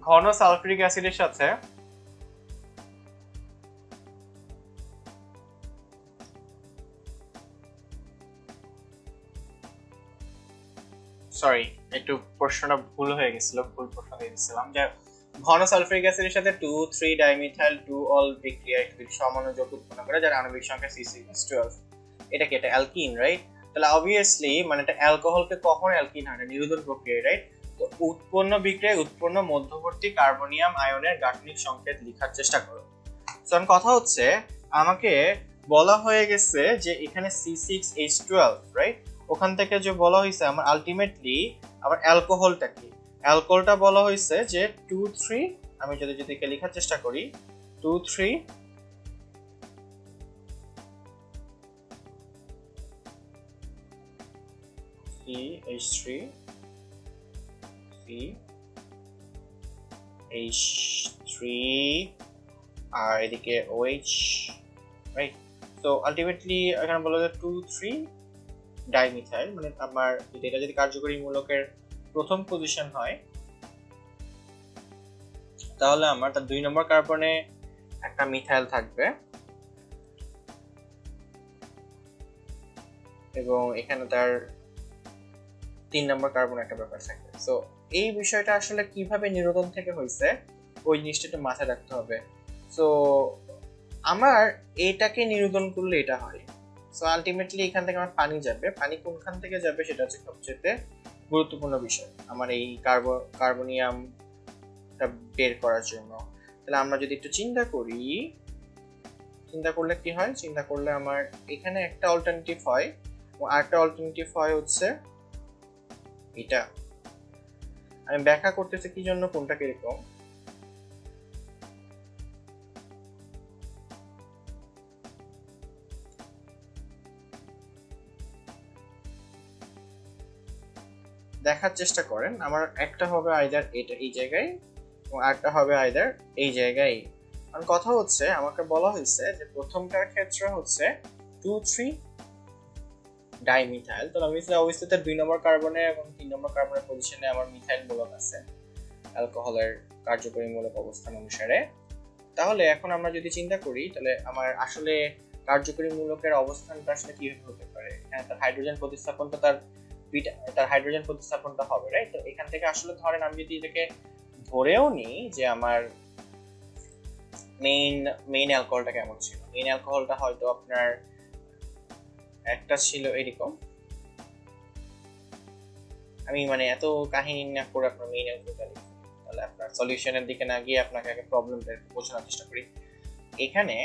ঘন সালফিউরিক অ্যাসিডের সাথে একটু প্রশ্নটা ভুল হয়ে গেছিল, ভুল প্রশ্ন দিয়ে দিয়েছিলাম। যে ঘন সালফিউরিক অ্যাসিডের সাথে 2,3 ডাইমিথাইল 2 অল বিক্রিয়া একটি সমাণু যৌগ উৎপন্ন করে, যার আণবিক সংখ্যা C6H12। এটা কি এটা অ্যালকিন, রাইট? তাহলে অবভিয়াসলি মানে এটা অ্যালকোহলকে কখন অ্যালকিন হয়, না নিরোধন প্রক্রিয়া, রাইট? তো উৎপন্ন বিক্রিয়ায় উৎপন্ন মধ্যবর্তী কার্বনিয়াম আয়নের গাঠনিক সংকেত লেখার চেষ্টা করো। কারণ কথা হচ্ছে, আমাকে বলা হয়ে গেছে যে এখানে C6H12, রাইট? ওখান থেকে যে বলা হয়েছে আমার আলটিমেটলি আমার অ্যালকোহলটা কি, অ্যালকোহলটা বলা হয়েছে যে 2,3, আমি যদি লেখার চেষ্টা করি 2,3 CH3 CH3 আর এদিকে OH, রাইট? তো আলটিমেটলি এখানে বলা যায় 2,3 ডাইমিথাইল, মানে আমার এটা যদি কার্যকরী মূলকের প্রথম পজিশন হয়, তাহলে আমার তার 2 নম্বর কার্বনে একটা মিথাইল থাকবে, এবং এখানে তার 3 নম্বর কার্বন একটা ব্যাপার থাকবে। সো এই বিষয়টা আসলে কিভাবে নিরোধন থেকে হয়েছে ওই জিনিসটা একটু মাথায় রাখতে হবে। সো আমার এটাকে নিরোধন করলে এটা হয়। সো আলটিমেটলি এখান থেকে আমার পানি যাবে, পানি কোনখান থেকে যাবে সেটা হচ্ছে সবচেয়ে গুরুত্বপূর্ণ বিষয় আমার এই কার্বনিয়ামটা বের করার জন্য। তাহলে আমরা যদি একটু চিন্তা করলে কি হয়, চিন্তা করলে আমার এখানে একটা অল্টারনেটিভ হয়, এবং আরেকটা অল্টারনেটিভ হয় হচ্ছে এটা। আমি ব্যাখ্যা করতেছি কি জন্য কোনটা কিরকম। দেখার চেষ্টা করেন, আমার একটা হবে আইদার এটা এই জায়গায়, এবং আরেকটা হবে আইদার এই জায়গায়। কারণ কথা হচ্ছে, আমাকে বলা হয়েছে যে প্রথমটার ক্ষেত্রে হচ্ছে 2,3 ডাইমিথাইল, তো আমি অবশ্যই তার 2 নম্বর কার্বনে এবং 3 নম্বর কার্বনের পজিশনে আমার মিথাইল মূলক আছে অ্যালকোহলের কার্যকরী মূলক অবস্থান অনুসারে। তাহলে এখন আমরা যদি চিন্তা করি, তাহলে আমার আসলে কার্যকরী মূলকের অবস্থানটা আসলে কিভাবে হতে পারে। এখানে তার হাইড্রোজেন প্রতিস্থাপনটা তার হাইড্রোজেন প্রতিস্থাপনটা হবে, রাইট? তো এখান থেকে আসলে ধরেন আমি যদি এটাকে ধরেও নিই যে আমার মেইন অ্যালকোহলটা কেমন ছিল, মেইন অ্যালকোহলটা হয়তো আপনার একটা ছিল এরকম, আমি মানে এত কাহিনী না করে আপনার মেইন অ্যালকোহলটা লিখি। তাহলে আপনার সলিউশনের দিকে না গিয়ে আপনাকে আগে প্রবলেমটা বোঝানোর চেষ্টা করি। এখানে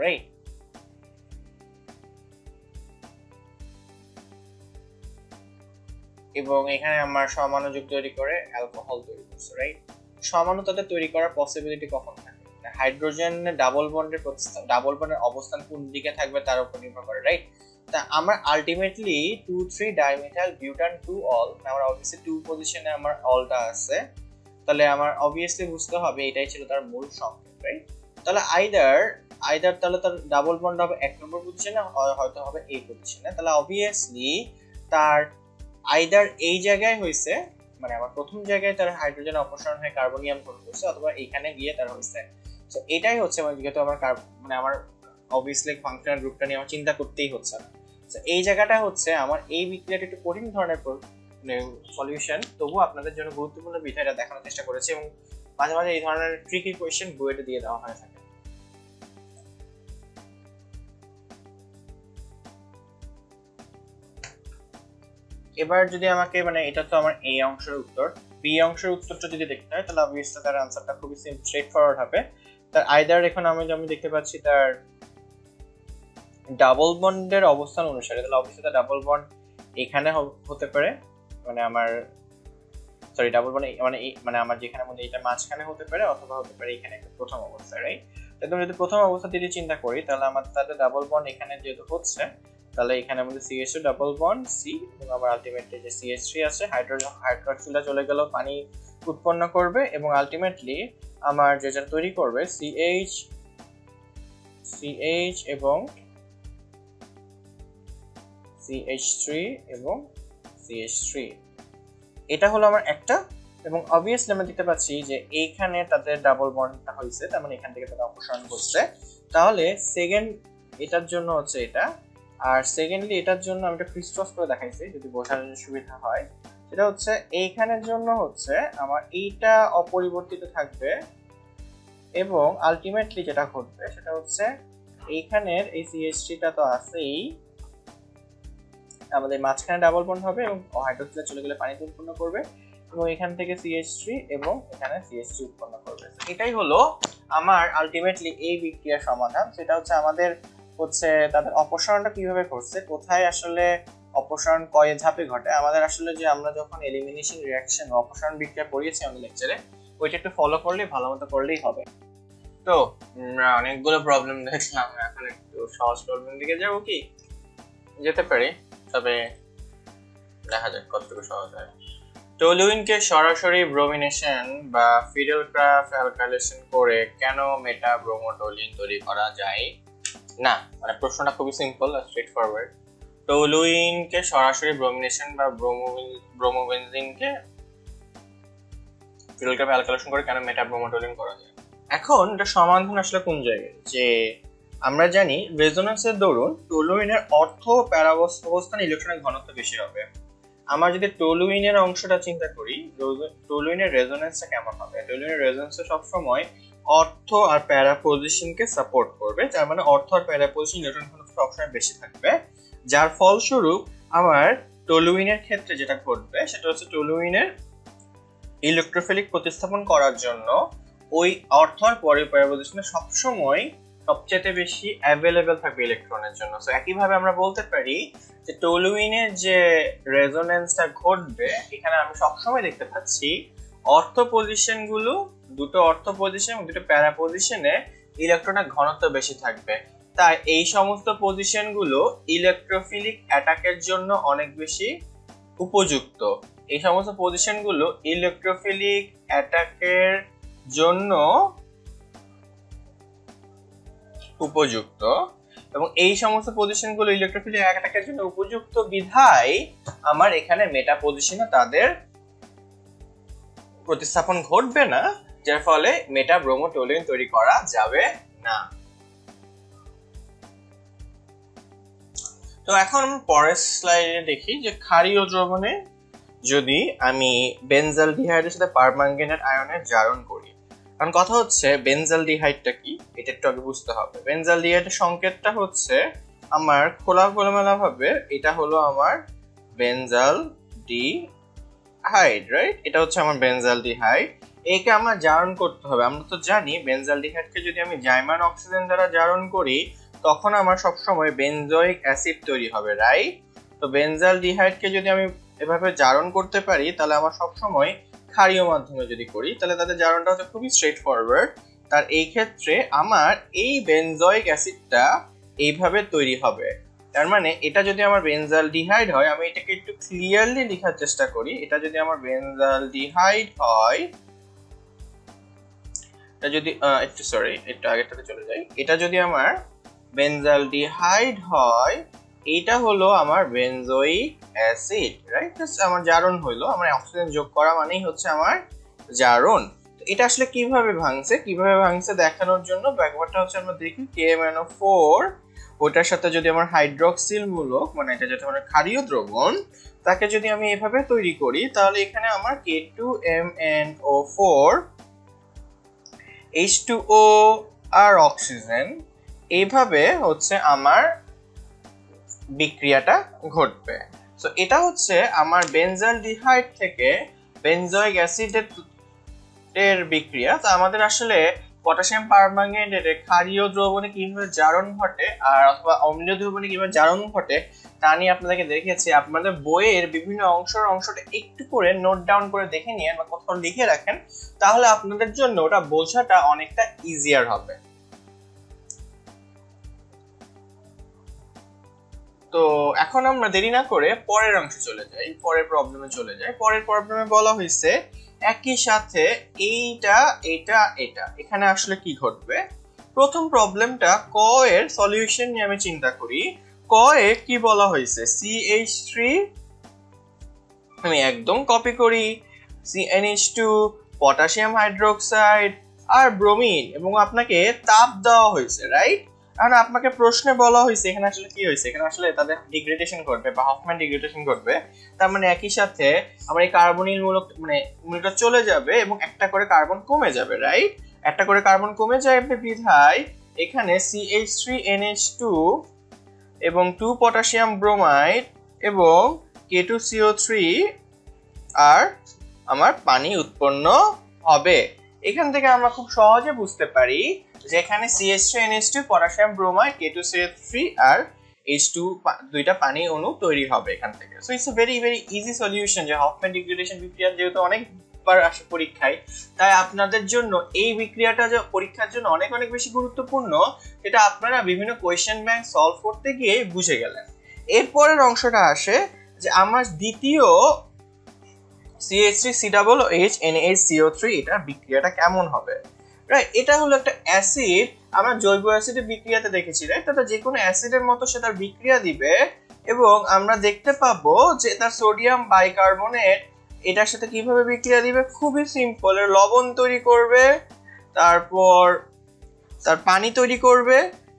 রাইট, এবং এখানে আমার সমাণু তৈরি করে অ্যালকোহল তৈরি করছে, রাইট। সমাণু তাদের তৈরি করার পসিবিলিটি কখন থাকে? হাইড্রোজেন ডাবল বন্ডের অবস্থান কোন দিকে থাকবে তার উপর নির্ভর করে, রাইট। তা আমার আলটিমেটলি 2,3 ডাইমেথাইল বিউটান 2 অল, আমার অবভিয়াসলি 2 পজিশনে আমার অলটা আছে, তাহলে আমার অবভিয়াসলি বুঝতে হবে এটাই ছিল তার মূল সংকেত, রাইট। তাহলে আইদার তাহলে তার ডাবল বন্ড হবে 1 নম্বর পজিশনে, হয়তো হবে এই পজিশনে। তাহলে অবভিয়াসলি তার আইদার এই জায়গায় হয়েছে, মানে আমার প্রথম জায়গায় তার হাইড্রোজেন অপসারণ হয়ে কার্বনিয়াম গ্রহণ করছে, অথবা এখানে গিয়ে তার হয়েছে। তো এটাই হচ্ছে যেহেতু আমার মানে আমার অবভিয়াসলি ফাংশনাল গ্রুপটা নিয়ে আমার চিন্তা করতেই হচ্ছে না। তো এই জায়গাটা হচ্ছে আমার এই বিক্রিয়াটা একটু কঠিন ধরনের সলিউশন, তবু আপনাদের জন্য গুরুত্বপূর্ণ বিষয়টা দেখানোর চেষ্টা করেছি, এবং মাঝে মাঝে এই ধরনের ট্রিকি কোয়েশ্চেন বইতে দিয়ে দেওয়া হয়ে থাকে। এবার যদি আমাকে মানে এটা তো আমার এই অংশের উত্তর, বি অংশের উত্তরটা যদি দেখতে হয় তাহলে অবভিয়াসলি তার আনসারটা খুবই স্ট্রেট ফরওয়ার্ড হবে। তার আইদার এখন আমি দেখতে পাচ্ছি তার ডাবল বন্ডের অবস্থান অনুসারে, তাহলে অবভিয়াসলি তার ডাবল বন্ড এখানে হতে পারে, মানে আমার সরি ডাবল বন্ড মানে আমার যেখানে মধ্যে এটা মাঝখানে হতে পারে, অথবা হতে পারে এখানে প্রথম অবস্থা, রাইট। একদম যদি প্রথম অবস্থা দিয়ে চিন্তা করি তাহলে আমার তাহলে ডাবল বন্ড এখানে যেহেতু হচ্ছে, তাহলে এখানে আমাদের CH2 ডাবল বন্ড সি, এবং আবার আলটিমেটলি যে CH3 আছে হাইড্রোক্সিলটা চলে গেল পানি উৎপন্ন করবে, এবং আলটিমেটলি আমার যেটা তৈরি করবে CH এবং CH3 এবং CH3, এটা হলো আমার একটা। এবং অবভিয়াসলি আমরা দেখতে পাচ্ছি যে এইখানে তাদের ডাবল বন্ডটা হয়েছে, তার মানে এখান থেকে তারা অপসারণ করছে। তাহলে সেকেন্ড এটার জন্য হচ্ছে এটা, আর সেকেন্ডলি এটার জন্য আমি একটা ক্রিসক্রস করে দেখাইছি যদি বোঝার সুবিধা হয়। সেটা হচ্ছে এইখানের জন্য হচ্ছে আমার এইটা অপরিবর্তিত থাকবে, এবং আলটিমেটলি যেটা ঘটবে সেটা হচ্ছে এইখানের এই CH3টা তো আছেই, আমাদের মাঝখানে ডাবল বন্ড হবে এবং হাইড্রোক্সিল চলে গেলে পানি উৎপন্ন করবে, এবং এখান থেকে CH3 এবং এখানে CH3 উৎপন্ন করবে। এটাই হলো আমার আলটিমেটলি এই বিক্রিয়ার সমাধান। সেটা হচ্ছে আমাদের হচ্ছে তাদের অপসারণটা কিভাবে ঘটছে, কোথায় আসলে অপসারণ কয় ধাপে ঘটে। আমাদের আসলে যে আমরা যখন এলিমিনেশন রিঅ্যাকশন অপসারণ বিক্রিয়া পড়িয়েছি আমাদের লেকচারে, ওইটা একটু ফলো করলে ভালো মতো করলেই হবে। তো আমরা অনেকগুলো প্রবলেম দেখলাম, এখন একটু সহজ প্রবলেম দিকে যাবো, কি যেতে পারি, তবে দেখা যাক কতটুকু সহজ হয়। টলুইনকে সরাসরি ব্রোমিনেশন বা ফিডেলক্রাফট অ্যালকাইলেশন করে কেন মেটা ব্রোমোটোলিন তৈরি করা যায় না? মানে প্রশ্নটা খুবই সিম্পল আর স্ট্রেট ফরওয়ার্ড। টলুইনকে সরাসরি ব্রোমিনেশন বা ব্রোমোবেনজিনকে ফিডেলক্রাফট অ্যালকাইলেশন করে কেন মেটা ব্রোমোটোলিন করা যায়। এখন এটা সমাধান আসলে কোন জায়গায়, যে আমরা জানি রেজোন্যান্সের দরুন টলুইনের অর্থ প্যারাবস্থান ইলেকট্রনের ঘনত্ব বেশি হবে। আমরা যদি টলুইনের অংশটা চিন্তা করি, টলুইনের রেজোন্যান্সটা কেমন হবে? টলুইনের রেজোন্যান্সটা সবসময় অর্থ আর প্যারা পজিশনকে সাপোর্ট করবে, যার মানে অর্থ আর প্যারা পজিশন ইলেকট্রন ঘনত্ব সবসময় বেশি থাকবে, যার ফলস্বরূপ আমার টলুইনের ক্ষেত্রে যেটা ঘটবে সেটা হচ্ছে টলুইনের ইলেকট্রোফিলিক প্রতিস্থাপন করার জন্য ওই অর্থ আর প্যারা পজিশনে সবসময় সবচেয়ে বেশি অ্যাভেলেবেল থাকবে ইলেকট্রনের জন্য। সো একইভাবে আমরা বলতে পারি যে টলুইনের যে রেজোন্যান্সটা ঘটবে, এখানে আমি সবসময় দেখতে পাচ্ছি অর্থ পজিশনগুলো, দুটো অর্থ পজিশন এবং দুটো প্যারা পজিশনে ইলেকট্রনের ঘনত্ব বেশি থাকবে। তাই এই সমস্ত পজিশনগুলো ইলেকট্রোফিলিক অ্যাটাকের জন্য অনেক বেশি উপযুক্ত। এই সমস্ত পজিশনগুলো ইলেকট্রোফিলিক অ্যাটাকের জন্য উপযুক্ত, এবং এই সমস্ত পজিশনগুলো ইলেকট্রোফিলিক অ্যাটাকের জন্য উপযুক্ত বিধায় আমার এখানে মেটা পজিশনে তাদের প্রতিস্থাপন ঘটবে না, যার ফলে মেটা ব্রোমোটোলিন তৈরি করা যাবে না। তো এখন পরের স্লাইডে দেখি যে ক্ষারীয় দ্রবণে যদি আমি বেনজালডিহাইডের সাথে পারম্যাঙ্গানেট আয়নের জারণ করি। কারণ কথা হচ্ছে বেনজালডিহাইডটা কি এটা একটু আগে বুঝতে হবে। বেনজালডিহাইডের সংকেতটা হচ্ছে আমার খোলামেলা ভাবে এটা হলো আমার বেনজালডিহাইড, রাইট? এটা হচ্ছে আমার বেনজালডিহাইড। একে আমার জারণ করতে হবে। আমরা তো জানি বেনজালডিহাইডকে যদি আমি জাইমান অক্সিজেন দ্বারা জারণ করি তখন আমার সবসময় বেনজোইক অ্যাসিড তৈরি হবে, রাইট? তো বেনজালডিহাইডকে যদি আমি এভাবে জারণ করতে পারি তাহলে আমার সবসময় ক্ষারীয় মাধ্যমে যদি করি তাহলে তাদের জারণটা হচ্ছে খুবই স্ট্রেট ফরওয়ার্ড। তার এই ক্ষেত্রে আমার এই বেনজোইক অ্যাসিডটা এইভাবে তৈরি হবে। তার মানে এটা যদি আমার বেনজালডিহাইড হয়, আমি এটাকে একটু ক্লিয়ারলি লেখার চেষ্টা করি। এটা যদি আমার বেনজালডিহাইড হয়, এটা যদি একটু সরি একটু আগেরটাতে চলে যাই। এটা যদি আমার বেনজালডিহাইড হয়, এটা হলো আমার বেনজোইক অ্যাসিড, রাইট? আমার জারণ হইলো। আমার অক্সিজেন যোগ করা মানেই হচ্ছে আমার জারণ। এটা আসলে কিভাবে ভাঙছে দেখানোর জন্য ব্যাপারটা হচ্ছে আমরা দেখি KMnO4 ওটার সাথে যদি আমার হাইড্রক্সিল মূলক, মানে এটা যেটা মানে ক্ষারীয় দ্রবণ, তাকে যদি আমি এভাবে তৈরি করি তাহলে এখানে আমার K2MnO4 H2O আর অক্সিজেন এইভাবে হচ্ছে আমার বিক্রিয়াটা ঘটবে। সো এটা হচ্ছে আমার বেনজালডিহাইড থেকে বেনজোইক অ্যাসিডের বিক্রিয়া। তো আমাদের আসলে পটাশিয়াম পারম্যাঙ্গানেটের ক্ষারীয় দ্রবণে কিভাবে জারণ ঘটে আর অথবা অম্লীয় দ্রবণে কিভাবে জারণ ঘটে তা নিয়ে আপনাদেরকে দেখিয়েছি। আপনাদের বইয়ের বিভিন্ন অংশটা একটু করে নোট ডাউন করে দেখে নিয়ে বা কোথাও লিখে রাখেন, তাহলে আপনাদের জন্য ওটা বোঝাটা অনেকটা ইজিয়ার হবে। তো এখন আমরা দেরি না করে পরের অংশে চলে যাই, পরের প্রবলেমে চলে যাই। পরের প্রবলেমে বলা হয়েছে একই সাথে এইটা এটা এটা, এখানে আসলে কি ঘটবে। প্রথম প্রবলেমটা ক এর সলিউশন নিয়ে আমি চিন্তা করি। ক এ কি বলা হয়েছে, CH3, আমি একদম কপি করি, CnH2, পটাশিয়াম হাইড্রোক্সাইড আর ব্রোমিন, এবং আপনাকে তাপ দেওয়া হয়েছে, রাইট? কারণ আপনাকে প্রশ্নে বলা হয়েছে এখানে আসলে কি হয়েছে, এখানে আসলে তাদের ডিগ্রেডেশন ঘটবে বা হফম্যান ডিগ্রেডেশন ঘটবে। তার মানে একই সাথে আমার এই কার্বনিল মূলক মানে মূলকটা চলে যাবে এবং একটা করে কার্বন কমে যাবে, রাইট? একটা করে কার্বন কমে যাবে বিধায় এখানে CH3NH2 এবং 2 পটাশিয়াম ব্রোমাইড এবং K2CO3 আর আমার পানি উৎপন্ন হবে। এখান থেকে আমরা খুব সহজে বুঝতে পারি যে এখানে CH3NH2 পটাশিয়াম ব্রোমাইড K2CO3 আর H2 দুইটা পানি অণু তৈরি হবে এখান থেকে। So it's a very very easy solution. যে হফম্যান ডিগ্রেডেশন বিক্রিয়া যেহেতু অনেকবার আসে পরীক্ষায়, তাই আপনাদের জন্য এই বিক্রিয়াটা যে পরীক্ষার জন্য অনেক অনেক বেশি গুরুত্বপূর্ণ, সেটা আপনারা বিভিন্ন কোয়েশ্চেন ব্যাংক সলভ করতে গিয়ে বুঝে গেলেন। এরপরের অংশটা আসে যে আমার দ্বিতীয় CH3COOH NaCO3 এটার বিক্রিয়াটা কেমন হবে, রাইট? এটা হলো একটা অ্যাসিড, আমরা জৈব অ্যাসিডের বিক্রিয়াতে দেখেছি, রাইট? তাতে যে কোনো অ্যাসিডের মতো সে তার বিক্রিয়া দিবে এবং আমরা দেখতে পাবো যে তার সোডিয়াম বাইকার্বনেট এটার সাথে কিভাবে বিক্রিয়া দিবে। খুবই সিম্পল, এর লবণ তৈরি করবে, তারপর তার পানি তৈরি করবে,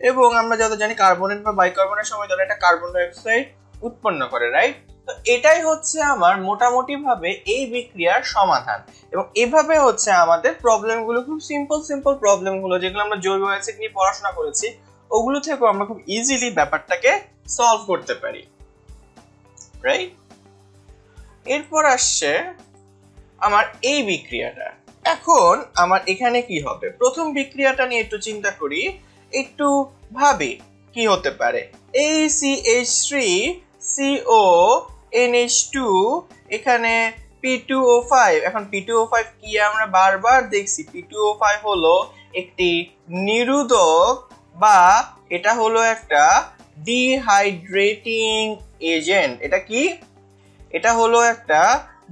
এবং আমরা যত জানি কার্বনেট বা বাইকার্বনের সময় তারা একটা কার্বন ডাই অক্সাইড উৎপন্ন করে, রাইট? তো এটাই হচ্ছে আমার মোটামুটি ভাবে এই বিক্রিয়ার সমাধান। এবং এভাবে হচ্ছে আমাদের প্রবলেমগুলো খুব সিম্পল প্রবলেমগুলো যেগুলো আমরা জৈব অ্যাসিড নিয়ে পড়াশোনা করেছি ওগুলো থেকেও আমরা খুব ইজিলি ব্যাপারটাকে সলভ করতে পারি, রাইট? এরপর আসছে আমার এই বিক্রিয়াটা। এখন আমার এখানে কি হবে, প্রথম বিক্রিয়াটা নিয়ে একটু চিন্তা করি, একটু ভাবি কি হতে পারে। এই CH3CONH2 এখানে P2O5, এখন P2O5 কি আমরা বারবার দেখছি, P2O5 হলো একটি নিরোধক বা এটা হলো একটা ডিহাইড্রেটিং এজেন্ট। এটা কি? এটা হলো একটা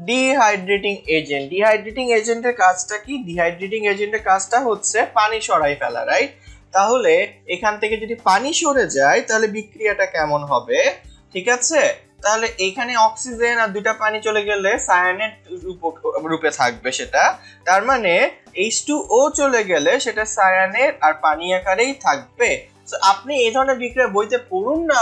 ডিহাইড্রেটিং এজেন্ট। ডিহাইড্রেটিং এজেন্টের কাজটা কি? ডিহাইড্রেটিং এজেন্টের কাজটা হচ্ছে পানি সরাই ফেলা, রাইট? তাহলে এখান থেকে যদি পানি সরে যায় তাহলে বিক্রিয়াটা কেমন হবে, ঠিক আছে? তাহলে এখানে অক্সিজেন আর দুইটা পানি চলে গেলে সায়ানেট রূপে থাকবে সেটা, তার মানে H2O চলে গেলে সেটা সায়ানেট আর পানি আকারেই থাকবে। সো আপনি এই ধরনের বিক্রিয়া বইতে পড়ুন না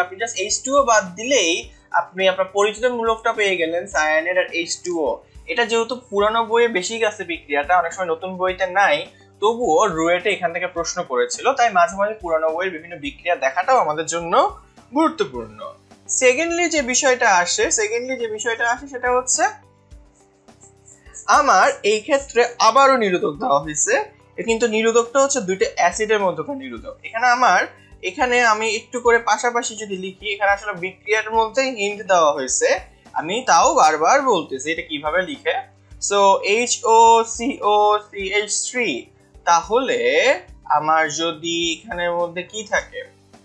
আপনি জাস্ট H2O বাদ দিলেই আপনি আপনার পরিচিত মূলকটা পেয়ে গেলেন, সায়ানেট আর H2O। এটা যেহেতু পুরানো বইয়ে বেশি গেছে বিক্রিয়াটা, অনেক সময় নতুন বইতে নাই, তবুও রুয়েটে এখান থেকে প্রশ্ন করেছিল, তাই মাঝে মাঝে পুরানো বইয়ের বিভিন্ন বিক্রিয়া দেখাটাও আমাদের জন্য গুরুত্বপূর্ণ। সেকেন্ডলি যে বিষয়টা আসে সেটা হচ্ছে আমার এই ক্ষেত্রে আবারও নিরোধক দেওয়া হয়েছে, কিন্তু নিরোধকটা হচ্ছে দুইটা অ্যাসিডের মধ্যকার নিরোধক। এখানে আমি একটু করে পাশাপাশি যদি লিখি, এখানে আসলে বিক্রিয়ার মধ্যে হিন্ট দেওয়া হয়েছে, আমি তাও বারবার বলতেছি এটা কিভাবে লিখে। সো HOCOCH3, তাহলে আমার যদি এখানের মধ্যে কি থাকে,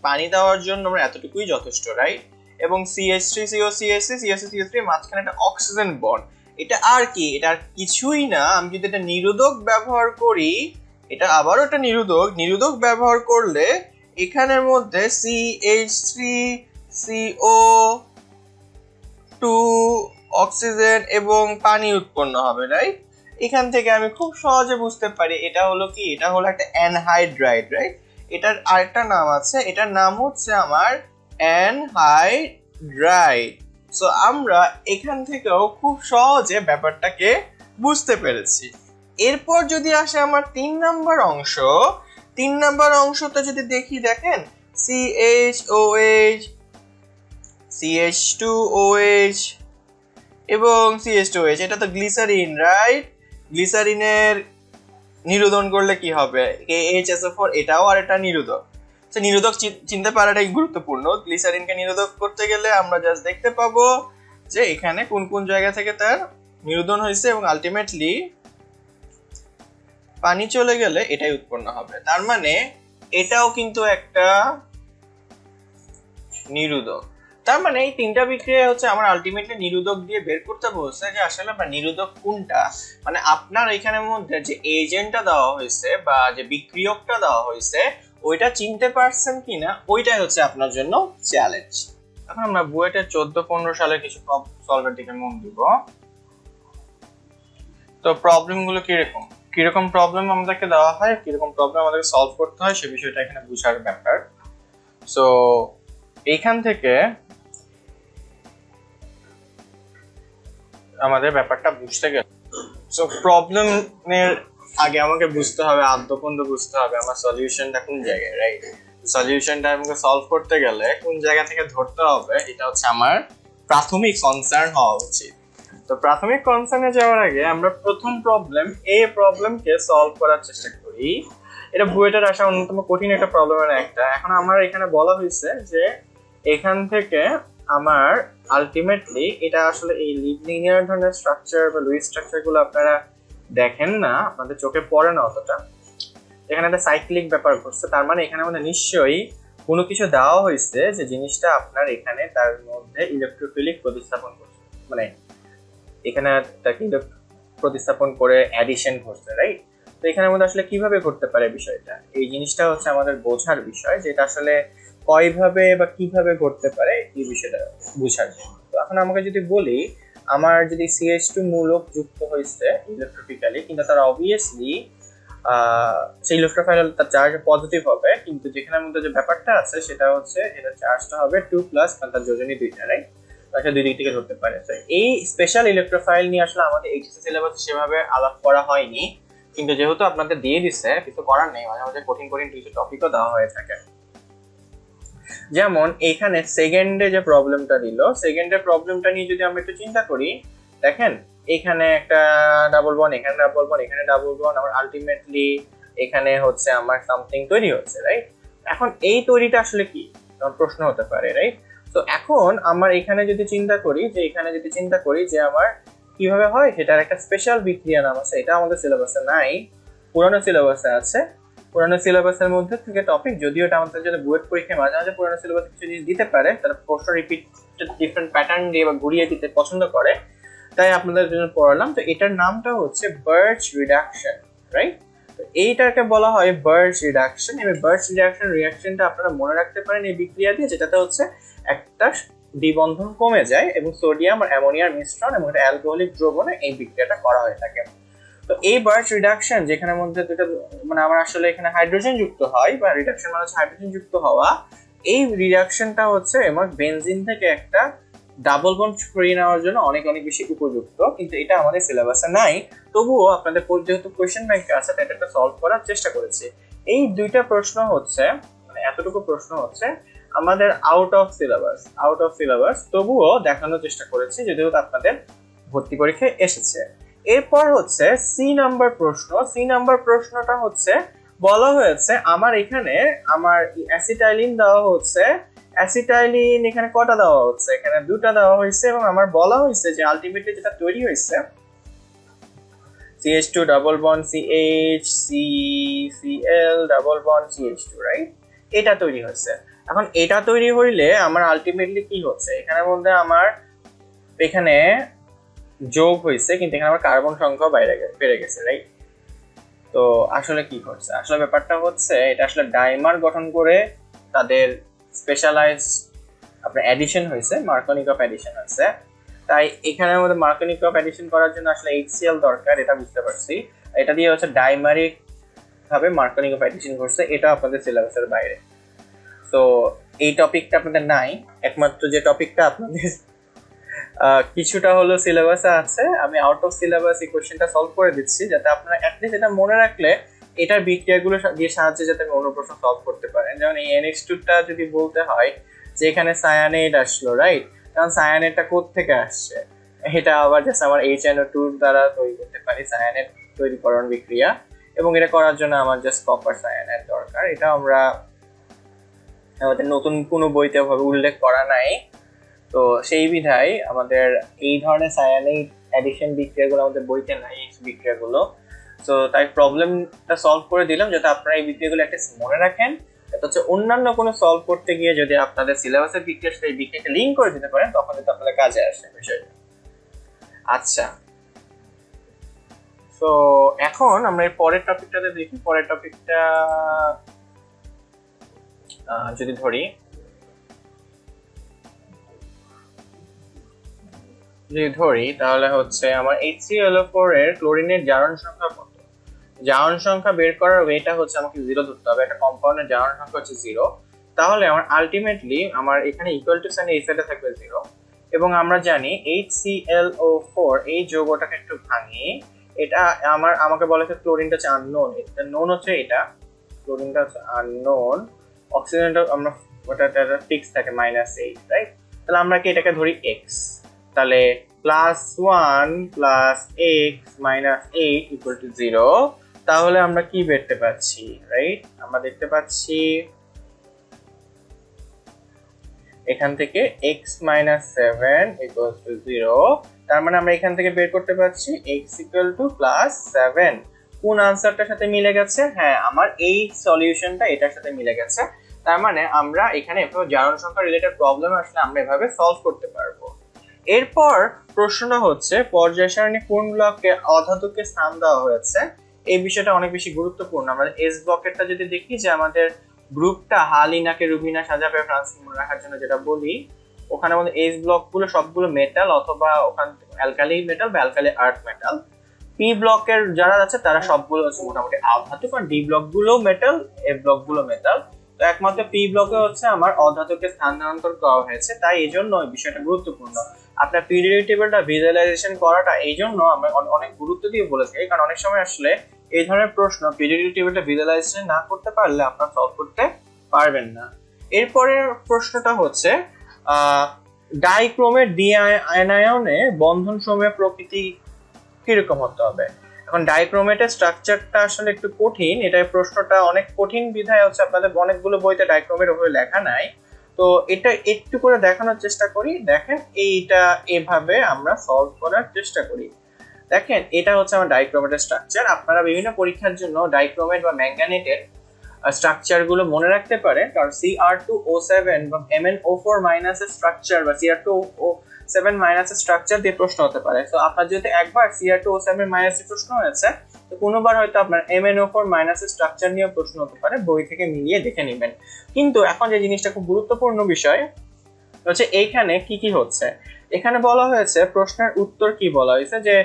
পানি দেওয়ার জন্য আমরা এতটুকুই যথেষ্ট, রাইট? এবং CH3COCH3 মাঝখানে একটা অক্সিজেন বন্ড, এটা আর কি, এটা আর কিছুই না। আমি যদি এটা নিরোধক ব্যবহার করি, এটা আবারও একটা নিরোধক ব্যবহার করলে এখানের মধ্যে CH3CO2 অক্সিজেন এবং পানি উৎপন্ন হবে, রাইট? এখান থেকে আমি খুব সহজে বুঝতে পারি এটা হলো কি, এটা হলো একটা অ্যানহাইড্রাইড, রাইট? এটার আরেকটা নাম আছে, এটার নাম হচ্ছে আমার অ্যানহাইড্রাইড। সো আমরা এখান থেকেও খুব সহজে ব্যাপারটাকে বুঝতে পেরেছি। এরপর যদি আসে আমার 3 নাম্বার অংশটা যদি দেখি, দেখেন CHOH, CH2OH এবং CH2OH, এটা তো গ্লিসারিন, রাইট? গ্লিসারিনের নিরোধন করলে কি হবে, KHSO4, এটাও আর একটা নিরোধক। তো নিরোধক চিনতে পারাটাই গুরুত্বপূর্ণ। গ্লিসারিনকে নিরোধক করতে গেলে আমরা জাস্ট দেখতে পাবো যে এখানে কোন কোন জায়গা থেকে তার নিরোধন হয়েছে, এবং আলটিমেটলি পানি চলে গেলে এটাই উৎপন্ন হবে। তার মানে এটাও কিন্তু একটা নিরোধক। তার মানে এই তিনটা বিক্রিয়া হচ্ছে আমার আলটিমেটলি নিরোধক দিয়ে বের করতে বলছে যে আসলে আপনার নিরোধক কোনটা, মানে আপনার এখানের মধ্যে যে এজেন্টটা দেওয়া হয়েছে বা যে বিক্রিয়কটা দেওয়া হয়েছে ওইটা চিনতে পারছেন কিনা, ওইটাই হচ্ছে আপনার জন্য চ্যালেঞ্জ। এখন আমরা বুয়েটে 14-15 সালে কিছু সলভের দিকে মন দিব। তো প্রবলেমগুলো কিরকম প্রবলেম আমাদেরকে দেওয়া হয়, কিরকম প্রবলেম আমাদেরকে সলভ করতে হয়, সে বিষয়টা এখানে বুঝার ব্যাপার। সো এইখান থেকে আমাদের ব্যাপারটা বুঝতে গেলে, সো প্রবলেমের আগে আমাকে বুঝতে হবে, আদ্যপন্দ বুঝতে হবে আমার সলিউশনটা কোন জায়গায়, রাইট? সলিউশনটা আমাকে সলভ করতে গেলে কোন জায়গা থেকে ধরতে হবে, এটা হচ্ছে আমার প্রাথমিক কনসার্ন হওয়া উচিত। তো প্রাথমিক কনসার্নে যাওয়ার আগে আমরা প্রথম প্রবলেমকে সলভ করার চেষ্টা করি। এটা বুয়েটের আসা অন্যতম কঠিন একটা প্রবলেমের একটা। এখন আমার এখানে বলা হয়েছে যে এখান থেকে আমার আলটিমেটলি এটা আসলে এই লিনিয়ার ধরনের স্ট্রাকচার বা লুইস স্ট্রাকচারগুলো আপনারা দেখেন না, আপনাদের চোখে পড়ে না অতটা। এখানে একটা সাইক্লিক ব্যাপার ঘটছে, তার মানে এখানে আমাদের নিশ্চয়ই কোনো কিছু দেওয়া হয়েছে যে জিনিসটা আপনার এখানে তার মধ্যে ইলেকট্রোফিলিক প্রতিস্থাপন করছে, মানে এখানে তাকে প্রতিস্থাপন করে অ্যাডিশন ঘটছে, রাইট? তো এখানের মধ্যে আসলে কিভাবে ঘটতে পারে বিষয়টা, এই জিনিসটা হচ্ছে আমাদের বোঝার বিষয়, যেটা আসলে কয়ভাবে বা কিভাবে ঘটতে পারে এই বিষয়টা বোঝার জন্য। তো এখন আমাকে যদি বলি, আমার যদি CH2 মূলক যুক্ত হয়েছে ইলেকট্রোফিক্যালি, কিন্তু তার অবভিয়াসলি সেই ইলেকট্রোফাইল তার চার্জ পজিটিভ হবে, কিন্তু যেখানের মধ্যে যে ব্যাপারটা আছে সেটা হচ্ছে এটা চার্জটা হবে 2+, কারণ তার যোজনী দুইটা, রাইট? তাকে দুই দিক থেকে ধরতে পারে। তো এই স্পেশাল ইলেকট্রোফাইল নিয়ে আসলে আমাদের এইচএসসি সিলেবাসে সেভাবে আলাপ করা হয়নি, কিন্তু যেহেতু আপনাদের দিয়ে দিচ্ছে কিছু করার নেই, মাঝে মাঝে কঠিন কিছু টপিকও দেওয়া হয়ে থাকে। যেমন এখানে সেকেন্ডে যে প্রবলেমটা দিল, সেকেন্ডের প্রবলেমটা নিয়ে যদি আমরা একটু চিন্তা করি, দেখেন এখানে একটা ডাবল বন্ড, এখানে ডাবল বন্ড, এখানে ডাবল বন্ড, আমার আলটিমেটলি এখানে হচ্ছে আমার সামথিং তৈরি হচ্ছে, রাইট? এখন এই তৈরিটা আসলে কি প্রশ্ন হতে পারে, রাইট? তো এখন আমার এখানে যদি চিন্তা করি যে আমার কিভাবে হয়, সেটার একটা স্পেশাল বিক্রিয়া নাম আছে, এটা আমাদের সিলেবাসে নাই, পুরনো সিলেবাসে আছে। পুরনো সিলেবাসের মধ্যে থেকে টপিক, যদিও এটা আমাদের জন্য বুয়েট পরীক্ষায় মাঝে মাঝে পুরনো সিলেবাসে কিছু জিনিস দিতে পারে, তারা প্রশ্ন রিপিটেড ডিফারেন্ট প্যাটার্ন দিয়ে বা ঘুরিয়ে দিতে পছন্দ করে, তাই আপনাদের জন্য পড়ালাম। তো এটার নামটা হচ্ছে বার্চ রিডাকশন, রাইট? তো এইটাকে বলা হয় বার্চ রিডাকশন। এবার বার্চ রিয়াকশনটা আপনারা মনে রাখতে পারেন এই বিক্রিয়া দিয়ে, যেটাতে হচ্ছে একটা দ্বিবন্ধন কমে যায় এবং সোডিয়াম আর অ্যামোনিয়ার মিশ্রণ এবং একটা অ্যালকোহলিক দ্রবণে এই বিক্রিয়াটা করা হয়ে থাকে। তো এই বার্চ রিডাকশন যেখানে মধ্যে দুটো, মানে আমার আসলে এখানে হাইড্রোজেন যুক্ত হয়, বা রিডাকশন মানে হচ্ছে হাইড্রোজেন যুক্ত হওয়া, এই রিডাকশনটা হচ্ছে আমার বেনজিন থেকে একটা ডাবল বন্ড সরিয়ে নেওয়ার জন্য অনেক অনেক বেশি উপযুক্ত, কিন্তু এটা আমাদের সিলেবাসে নাই। তবুও আপনাদের যেহেতু কোয়েশ্চেন ব্যাংকে আছে, তাই এটা সলভ করার চেষ্টা করেছি। এই দুইটা প্রশ্ন হচ্ছে, মানে এতটুকু প্রশ্ন হচ্ছে আমাদের আউট অফ সিলেবাস, তবুও দেখানোর চেষ্টা করেছি যদিও আপনাদের ভর্তি পরীক্ষায় এসেছে। এরপর হচ্ছে সি নাম্বার প্রশ্নটা হচ্ছে বলা হয়েছে আমার এখানে আমার অ্যাসিটাইলিন দেওয়া হচ্ছে, অ্যাসিটাইলিন এখানে কটা দেওয়া হচ্ছে, এখানে দুটা দেওয়া হয়েছে এবং আমার বলা হয়েছে যে আলটিমেটলি যেটা তৈরি হয়েছে CH2 double bond CH CCl double bond CH2, right? এটা তৈরি হয়েছে। এখন এটা তৈরি হইলে আমার আলটিমেটলি কি হচ্ছে, এখানের মধ্যে আমার এখানে যোগ হয়েছে কিন্তু এখানে আমার কার্বন সংখ্যা বেড়ে গেছে, রাইট? তো আসলে কি করছে, আসলে ব্যাপারটা হচ্ছে এটা আসলে ডাইমার গঠন করে তাদের স্পেশালাইজ আপনার অ্যাডিশন হয়েছে, মার্কনি অফ অ্যাডিশন হয়েছে। তাই এখানের মধ্যে মার্কনি অফ অ্যাডিশন করার জন্য আসলে HCl দরকার, এটা বুঝতে পারছি। এটা দিয়ে হচ্ছে ডাইমারিক ভাবে মার্কনি অফ অ্যাডিশন করছে, এটা আপনাদের সিলেবাসের বাইরে। তো এই টপিকটা আপনাদের নাই, একমাত্র যে টপিকটা আপনাদের কিছুটা হলো সিলেবাসে আছে, আমি আউট অফ সিলেবাস এই কোশ্চেনটা সলভ করে দিচ্ছি যাতে আপনারা অ্যাটলিস্ট এটা মনে রাখলে এটার বিক্রিয়াগুলো দিয়ে সাহায্যে যাতে অন্য প্রশ্ন সলভ করতে পারেন। যেমন এই NH2টা যদি বলতে হয় যে এখানে সায়ানাইড আসলো, রাইট? কারণ সায়ানাইডটা কোথা থেকে আসছে, এটা আবার জাস্ট আমার HNO2 দ্বারা তৈরি করতে পারি সায়ানাইড তৈরিকরণ বিক্রিয়া, এবং এটা করার জন্য আমার জাস্ট কপার সায়ানাইড দরকার। এটা আমরা আমাদের নতুন কোনো বইতে ভাবে উল্লেখ করা নাই, তো সেই বিধায় আমাদের এই ধরনের সায়ানাইড অ্যাডিশন বিক্রিয়াগুলো আমাদের বইতে নাই, এই বিক্রিয়াগুলো। তো তাই প্রবলেমটা সলভ করে দিলাম যাতে আপনারা এই বিক্রিয়াগুলো একটা মনে রাখেন, এটা হচ্ছে অন্যান্য কোনো সলভ করতে গিয়ে যদি আপনাদের সিলেবাসের বিক্রিয়ার সাথে এই বিক্রিয়াকে লিঙ্ক করে দিতে পারেন তখন কিন্তু আপনাদের কাজে আসে বিষয়টা। আচ্ছা, তো এখন আমরা এই পরের টপিকটাতে দেখি। পরের টপিকটা যদি ধরি তাহলে হচ্ছে আমার HClO4 এর ক্লোরিনের জারণ সংখ্যা কত। জারণ সংখ্যা বের করার ওয়েটা হচ্ছে আমাকে 0 ধরতে হবে, একটা কম্পাউন্ডের জারণ সংখ্যা হচ্ছে 0, তাহলে আমার আলটিমেটলি আমার এখানে ইকুয়াল টু সাইন এই সাইডে থাকবে 0, এবং আমরা জানি HClO4 এই যৌগটাকে একটু ভাঙি, এটা আমাকে বলা হচ্ছে ক্লোরিনটা হচ্ছে আননোন, এটা নোন হচ্ছে, এটা ক্লোরিনটা হচ্ছে আননোন, অক্সিজেনটা আমরা ওটা ফিক্স থাকে -8, রাইট? তাহলে আমরা কি এটাকে ধরি x, তাহলে +1 + x - 8 = 0, তাহলে আমরা কি বেরতে পাচ্ছি, রাইট? আমরা দেখতে পাচ্ছি এখান থেকে x - 7 = 0, তার মানে আমরা এখান থেকে বের করতে পাচ্ছি x +7। কোন আনসারটার সাথে মিলে গেছে? হ্যাঁ, আমার এই সলিউশনটা এটার সাথে মিলে গেছে, তার মানে আমরা এখানে জারণ সংখ্যা রিলেটেড প্রবলেম আসলে আমরা এভাবে সলভ করতে পারবো। এরপর প্রশ্নটা হচ্ছে পর্যায় সারণী কোন ব্লকে অধাতুকে স্থান দেওয়া হয়েছে, এই বিষয়টা অনেক বেশি গুরুত্বপূর্ণ। আমরা এস ব্লকেরটা যদি দেখি যে আমাদের গ্রুপটা হালিনাকে রুবিনা সাজাবে ফ্রান্সকে মনে রাখার জন্য যেটা বলি, ওখানে আমাদের এস ব্লকগুলো সবগুলো মেটাল অথবা ওখান অ্যালকালি মেটাল বা অ্যালকালি আর্থ মেটাল। পি ব্লকের যারা আছে তারা সবগুলো হচ্ছে মোটামুটি আধাতু, কারণ ডি ব্লকগুলো মেটাল, এফ ব্লকগুলো মেটাল। তো একমাত্র পি ব্লকে হচ্ছে আমার অধাতুকে স্থানান্তর করা হয়েছে, তাই এই জন্য এই বিষয়টা গুরুত্বপূর্ণ। আপনার পিরিয়ডিক টেবিলটা ভিজুয়ালাইজেশন করাটা এই জন্য আমরা অনেক গুরুত্ব দিয়ে বলেছি, কারণ অনেক সময় আসলে এই ধরনের প্রশ্ন পিরিয়ডিক টেবিলটা ভিজুয়ালাইজেশন না করতে পারলে আপনারা সলভ করতে পারবেন না। এরপরের প্রশ্নটা হচ্ছে ডাইক্রোমের ডি আয়নায়নে বন্ধন সমূহের প্রকৃতি কিরকম হতে হবে। এখন ডাইক্রোমেটের স্ট্রাকচারটা আসলে একটু কঠিন, এটা প্রশ্নটা অনেক কঠিন বিধায় হচ্ছে আপনাদের অনেকগুলো বইতে ডাইক্রোমের উপরে লেখা নাই, তো এটা একটু করে দেখানোর চেষ্টা করি। দেখেন এইটা এভাবে আমরা সলভ করার চেষ্টা করি। দেখেন এটা হচ্ছে আমার ডাইক্রোমেটের স্ট্রাকচার। আপনারা বিভিন্ন পরীক্ষার জন্য ডাইক্রোমেট বা ম্যাঙ্গানেটের স্ট্রাকচার গুলো মনে রাখতে পারেন, কারণ Cr2O7 বা MnO4- এর স্ট্রাকচার বা Cr2O7- এর স্ট্রাকচার দিয়ে প্রশ্ন হতে পারে। তো আপনার যদি একবার Cr2O7- এর প্রশ্ন হয়েছে, তো কোনোবার হয়তো আপনার MnO4- এর স্ট্রাকচার নিয়ে প্রশ্ন হতে পারে, বই থেকে মিলিয়ে দেখে নেবেন। কিন্তু এখন যে জিনিসটা খুব গুরুত্বপূর্ণ বিষয় হচ্ছে এইখানে কি কি হচ্ছে। এখানে বলা হয়েছে প্রশ্নের উত্তর কি বলা হয়েছে যে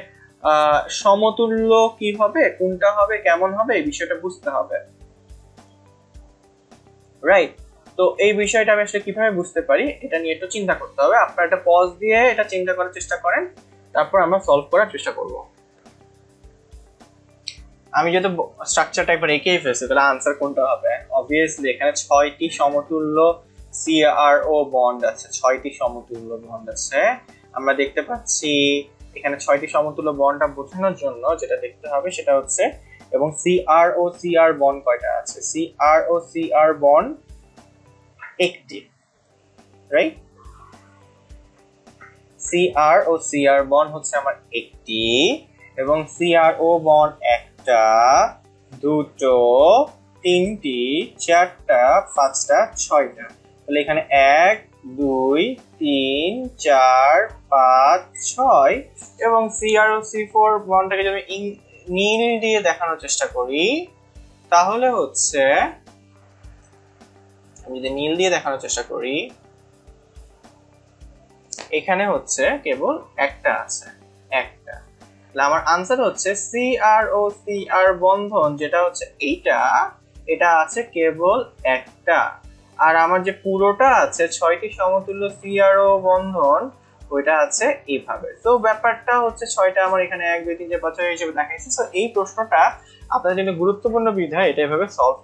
সমতুল্য কি হবে, কোনটা হবে, কেমন হবে, এই বিষয়টা বুঝতে হবে, রাইট? তো এই বিষয়টা আমি আসলে কিভাবে বুঝতে পারি এটা নিয়ে একটু চিন্তা করতে হবে। আপনারা একটা পজ দিয়ে এটা চিন্তা করার চেষ্টা করেন, তারপর আমরা সলভ করার চেষ্টা করব। আমি যদি স্ট্রাকচারটা একবার এঁকেই ফেলছি তাহলে আনসার কোনটা হবে? অবভিয়াসলি এখানে 6টি সমতুল্য CRO বন্ড আছে, 6টি সমতুল্য বন্ড আছে। আমরা দেখতে পাচ্ছি এখানে 6টি সমতুল্য বন্ডটা বোঝানোর জন্য যেটা দেখতে হবে সেটা হচ্ছে, এবং CR বন্ড কয়টা আছে? CR বন্ড একটি, রাইট? CR বন্ড হচ্ছে আমার একটি, এবং CRO বন্ড একটা, দুটো, তিনটি, চারটা, পাঁচটা, ছয়টা। তাহলে এখানে 1 2 3 4 5 6, এবং CrO4 বন্ডটাকে যদি নীল দিয়ে দেখানোর চেষ্টা করি তাহলে হচ্ছে, আমি যদি নীল দিয়ে দেখানোর চেষ্টা করি এখানে হচ্ছে কেবল একটা আছে, একটা। তাহলে আমার আনসার হচ্ছে CrO বন্ধন যেটা হচ্ছে এটা আছে কেবল একটা, আর আমার যে পুরোটা আছে 6টি সমতুল্য CrO বন্ধন ওইটা আছে এইভাবে। তো ব্যাপারটা হচ্ছে 6টা আমার এখানে 1 2 3 4 5 6 হিসেবে দেখাইছে। সো এই প্রশ্নটা আপনাদের জন্য গুরুত্বপূর্ণ বিধায় এটা এভাবে সলভ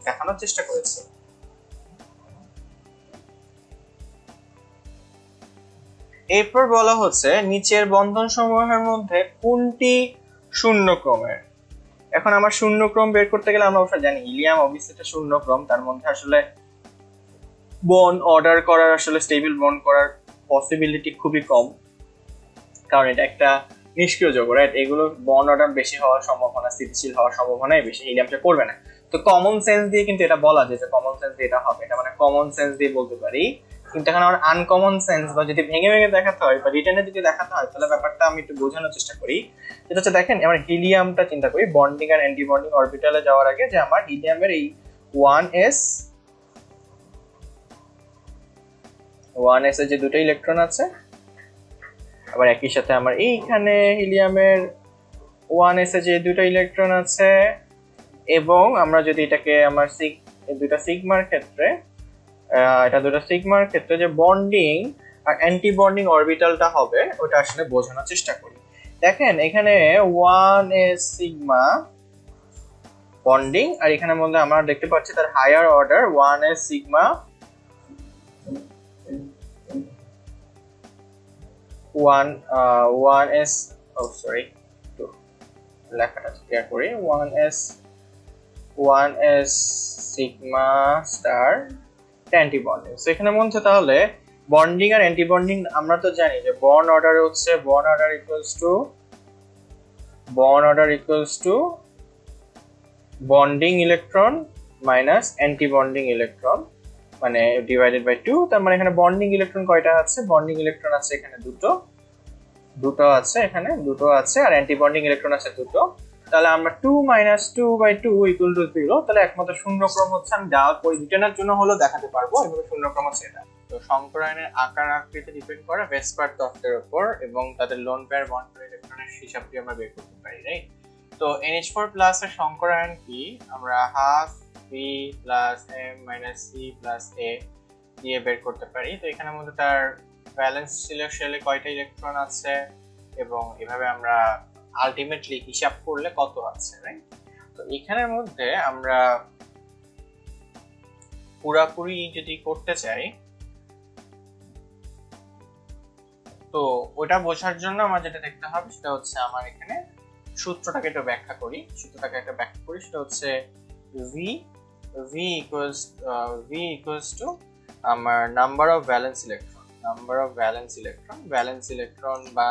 দেখানোর চেষ্টা করেছি। এরপর বলা হচ্ছে নিচের বন্ধন সমূহের মধ্যে কোনটি শূন্য ক্রমের। এখন আমার শূন্য ক্রম বের করতে গেলে আমরা অবশ্যই জানি হিলিয়াম অবশ্যই এটা শূন্য ক্রম, তার মধ্যে আসলে বন্ড অর্ডার করার, আসলে স্টেবল বন্ড করার পসিবিলিটি খুবই কম, কারণ এটা একটা নিষ্ক্রিয় যৌগ, রাইট? এগুলো বন্ড অর্ডার বেশি হওয়ার সম্ভাবনা, স্থিতিশীল হওয়ার সম্ভাবনাই বেশি, হিলিয়ামটা করবে না। তো কমন সেন্স দিয়ে কিন্তু এটা বলা যায় যে কমন সেন্স দিয়ে এটা হবে, এটা মানে কমন সেন্স দিয়ে বলতে পারি। কিন্তু এখন আমার আনকমন সেন্স বা যদি ভেঙে ভেঙে দেখাতে হয় বা রিটেনে যদি দেখাতে হয় তাহলে ব্যাপারটা আমি একটু বোঝানোর চেষ্টা করি। যেটা হচ্ছে দেখেন আমার হিলিয়ামটা চিন্তা করি, বন্ডিং আর অ্যান্টি বন্ডিং অরবিটালে যাওয়ার আগে যে আমার হিলিয়ামের এই 1s এর যে দুটো ইলেকট্রন আছে, আবার একই সাথে আমার এইখানে হিলিয়ামের 1s এর যে দুটো ইলেকট্রন আছে, এবং আমরা যদি এটাকে আমার দুটো সিগমার ক্ষেত্রে যে বন্ডিং আর অ্যান্টি বন্ডিং অরবিটালটা হবে ওটা আসলে বোঝানোর চেষ্টা করি। দেখেন এখানে 1s সিগমা বন্ডিং, আর এখানের মধ্যে আমরা দেখতে পাচ্ছি তার higher order 1s sigma 1s লেখাটা ক্লিয়ার করি, 1s sigma star anti bonding. So এখানের মধ্যে তাহলে বন্ডিং আর অ্যান্টি বন্ডিং আমরা তো জানি যে বন্ড অর্ডার হচ্ছে bond order equals to bonding electron minus anti bonding electron, মানে ডিভাইডেড বাই 2। তার মানে এখানে বন্ডিং ইলেকট্রন কয়টা আছে? বন্ডিং ইলেকট্রন আছে এখানে দুটো আছে, এখানে দুটো আছে, আর অ্যান্টি বন্ডিং ইলেকট্রন আছে দুটো। তাহলে আমরা 2 - 2/2 = 0। তাহলে একমাত্র শূন্য ক্রম হচ্ছে, আমি দেওয়ার পরে রিটার্নের জন্য হলো দেখাতে পারবো এভাবে শূন্য ক্রম হচ্ছে এটা। তো সংকরায়নের আকার আকৃতি ডিপেন্ড করে ভেসপার তত্ত্বের উপর, এবং তাদের লোন পেয়ার বন্ড পেয়ার ইলেকট্রনের হিসাবটি আমরা বের করতে পারি, রাইট? তো NH4+ এর সংকরায়ন কি? আমরা 12 B + M - C + A দিয়ে বের করতে পারি। তো এখানের মধ্যে তার ব্যালেন্স শেলে কয়টা ইলেকট্রন আছে, এবং এভাবে আমরা আলটিমেটলি হিসাব করলে কত আছে, রাইট? তো এখানের মধ্যে আমরা পুরাপুরি যদি করতে চাই তো ওটা বোঝার জন্য আমার যেটা দেখতে হবে সেটা হচ্ছে আমার এখানে সূত্রটাকে একটু ব্যাখ্যা করি। সেটা হচ্ছে V equals to আমার নাম্বার অফ ভ্যালেন্স ইলেকট্রন, বা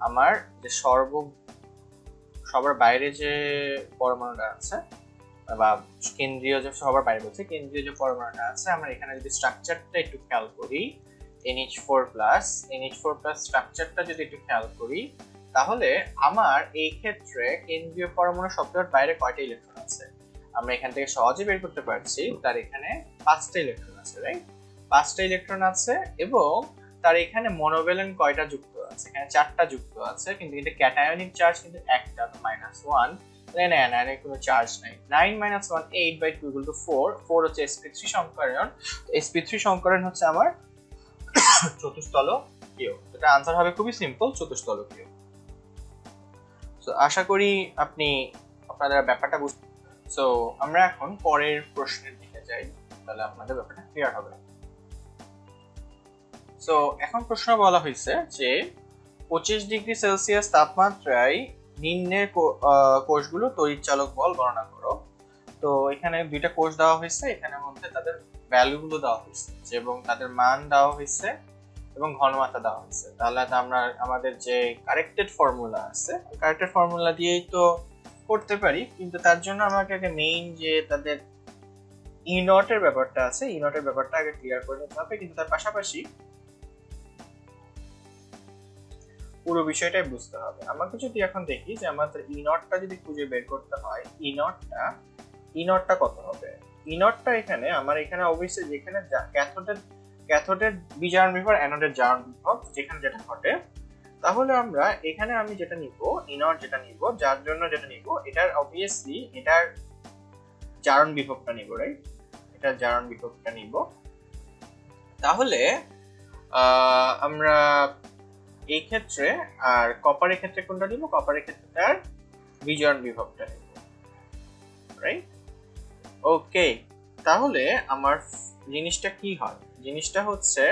আমার যে সবার বাইরে যে পরমাণুটা আছে, বা কেন্দ্রীয় যে সবার বাইরে বলছে কেন্দ্রীয় যে পরমাণুটা আছে, আমরা এখানে যদি স্ট্রাকচারটা একটু খেয়াল করি, NH4+ স্ট্রাকচারটা যদি একটু খেয়াল করি তাহলে আমার এই ক্ষেত্রে কেন্দ্রীয় পরমাণু শব্দের বাইরে কয়টা ইলেকট্রন আছে আমরা এখান থেকে সহজে বের করতে পারছি। তার এখানে 5টা ইলেকট্রন আছে, রাইট? 5টা ইলেকট্রন আছে, এবং তার এখানে মনোভ্যালেন্ট কয়টা যুক্ত আছে? এখানে 4টা যুক্ত আছে, কিন্তু এটা ক্যাটায়নিক চার্জ কিন্তু একটা, তো -1। তাহলে না কোনো চার্জ নাই। 9 - 1 8/2 = 4 হচ্ছে sp3 সংকরণ। sp3 সংকরণ হচ্ছে আমার চতুস্তলকীয়। এটা आंसर হবে খুবই সিম্পল, চতুস্তলকীয়। তো আশা করি আপনি আপনারা ব্যাপারটা বুঝতে। সো আমরা এখন পরের প্রশ্নের দিকে যাই, তাহলে আপনাদের ব্যাপারটা ক্লিয়ার হবে। সো এখন প্রশ্ন বলা হয়েছে যে 25 ডিগ্রি সেলসিয়াস তাপমাত্রায় নিম্নের কোষগুলো তড়িৎচালক বল গণনা করো। তো এখানে দুইটা কোষ দেওয়া হয়েছে, এখানের মধ্যে তাদের ভ্যালুগুলো দেওয়া হয়েছে এবং তাদের মান দেওয়া হয়েছে এবং ঘনমাত্রা দেওয়া হয়েছে। তাহলে আমরা আমাদের যে কারেক্টেড ফর্মুলা আছে, কারেক্টেড ফর্মুলা দিয়েই তো করতে পারি, কিন্তু তার জন্য আমাকে আগে মেইন যে তাদের ই নটের ব্যাপারটা আছে, ই নটের ব্যাপারটা আগে ক্লিয়ার করে নিতে হবে। কিন্তু তার পাশাপাশি পুরো বিষয়টাই বুঝতে হবে। আমাকে যদি এখন দেখি যে আমাদের ই নটটা যদি খুঁজে বের করতে হয়, ই নটটা কত হবে? ই নটটা এখানে আমার এখানে অবশ্যই যেখানে ক্যাথোডের বিজারণ বিভব, অ্যানোডের জারণ বিভব যেখানে যেটা ঘটে, তাহলে আমরা এখানে আমি যেটা নিব, ই নট যেটা নিব, যার জন্য যেটা নিব, এটার অবভিয়াসলি এটার জারণ বিভবটা নিব, রাইট? এটার জারণ বিভবটা নিব। তাহলে আমরা এই ক্ষেত্রে আর কপারের ক্ষেত্রে কোনটা নিব? কপারের ক্ষেত্রে তার বিজারণ বিভবটা নিব, রাইট? ওকে, তাহলে আমার জিনিসটা কি হয়? জিনিসটা হচ্ছে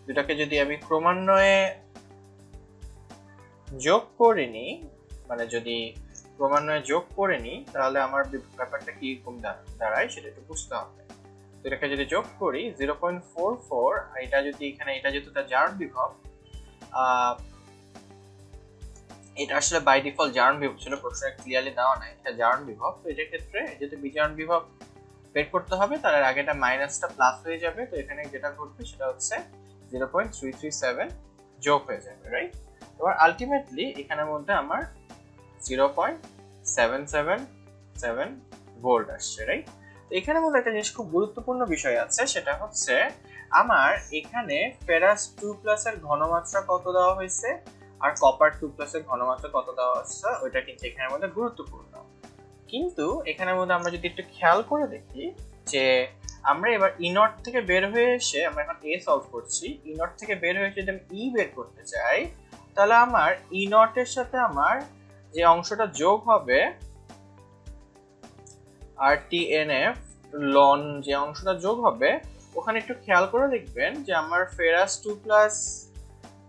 দুটাকে যদি আমি ক্রমান্বয়ে যোগ করে নিই, মানে যদি ক্রমান্বয়ে যোগ করে নিই, তাহলে আমার ব্যাপারটা কি রকম দাঁড়ায় সেটা একটু বুঝতে হবে। তো এটাকে যদি যোগ করি 0.44, এটা যদি এখানে, এটা যেহেতু তার জারণ বিভব, এটা আসলে বাই ডিফল্ট জারণ বিভব ছিল, প্রশ্নে ক্লিয়ারলি দেওয়া নাই এটা জারণ বিভব। তো এটার ক্ষেত্রে যেহেতু বিজারণ বিভব বের করতে হবে, তার আগে এটা মাইনাসটা প্লাস হয়ে যাবে। তো এখানে যেটা ঘটবে সেটা হচ্ছে 0.337 যোগ হয়ে যাবে, রাইট? এবার আলটিমেটলি এখানের মধ্যে আমার 0.777 ভোল্ট আসছে, রাইট? তো এখানের মধ্যে একটা জিনিস খুব গুরুত্বপূর্ণ বিষয় আছে, সেটা হচ্ছে আমার এখানে ফেরাস 2+ এর ঘনমাত্রা কত দেওয়া হয়েছে আর কপার 2+ এর ঘনমাত্রা কত দেওয়া হচ্ছে, ওইটা কিন্তু এখানের মধ্যে গুরুত্বপূর্ণ। কিন্তু এখানের মধ্যে আমরা যদি একটু খেয়াল করে দেখি যে আমরা এবার ই নট থেকে বের হয়ে এসে, আমরা এখন এ সলভ করছি, ই নট থেকে বের হয়ে যদি আমি ই বের করতে চাই, তাহলে আমার ই নটের সাথে আমার যে অংশটা যোগ হবে RTNF লন, যে অংশটা যোগ হবে, ওখানে একটু খেয়াল করে দেখবেন যে আমার ফেরাস 2+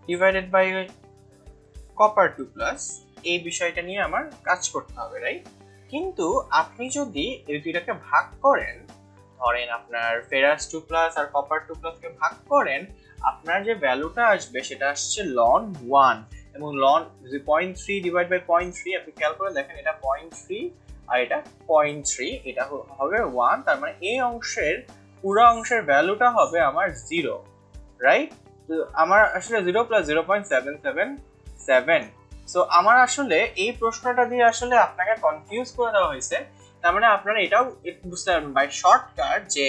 ডিভাইডেড বাই কপার 2+, এই বিষয়টা নিয়ে আমার কাজ করতে হবে, রাইট? কিন্তু আপনি যদি এই দুইটাকে ভাগ করেন, ধরেন আপনার ফেরাস 2+ আর কপার 2+ কে ভাগ করেন, আপনার যে ভ্যালুটা আসবে সেটা আসছে লন 1 এবং লন 0.3 ডিভাইড বাই 0.3, আপনি খেয়াল করে দেখেন এটা 0.3 আর এটা 0.3, এটা হবে 1, তার মানে এই অংশের পুরো অংশের ভ্যালুটা হবে আমার 0, রাইট? তো আমার আসলে 0 + 0.777। সো আমার আসলে এই প্রশ্নটা দিয়ে আসলে আপনাকে কনফিউজ করে দেওয়া হয়েছে। তার মানে আপনারা এটাও বুঝতে পারবেন বাই শর্টকাট যে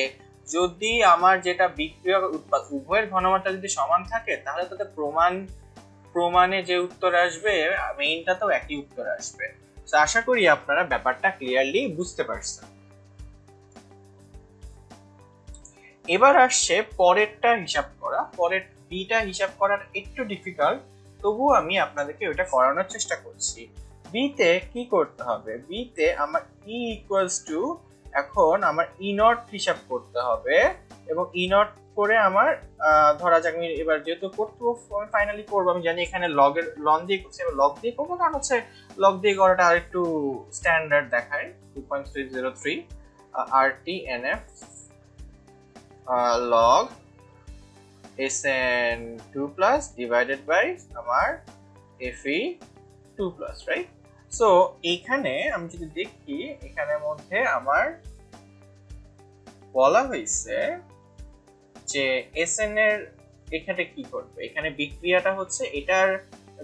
যদি আমার যেটা বিক্রিয়া উৎপাদ উভয়ের ঘনমাত্রা যদি সমান থাকে, তাহলে তাদের প্রমাণে যে উত্তর আসবে মেইনটাতেও একই উত্তর আসবে। তো আশা করি আপনারা ব্যাপারটা ক্লিয়ারলি বুঝতে পারছেন। এবার আসছে পরেরটা হিসাব করা। পরের বিটা হিসাব করার একটু ডিফিকাল্ট, তবুও আমি আপনাদেরকে ওটা করানোর চেষ্টা করছি। বিতে কি করতে হবে? বিতে আমার ই ইকুয়ালস টু, এখন আমার ই নট হিসাব করতে হবে এবং ই নট করে আমার ধরা যাক আমি এবার যেহেতু করবো ফাইনালি করবো, আমি জানি এখানে লন দিয়ে করছি, এবার লগ দিয়ে করবো, কারণ হচ্ছে লগ দিয়ে করাটা আর একটু স্ট্যান্ডার্ড দেখায়। 2.303 RTNF log SN2+ divided by আমার Fe2+, রাইট? সো এইখানে আমি যদি দেখি, এখানের মধ্যে আমার বলা হয়েছে যে SN এর এখানে কি করবে, এখানে বিক্রিয়াটা হচ্ছে এটার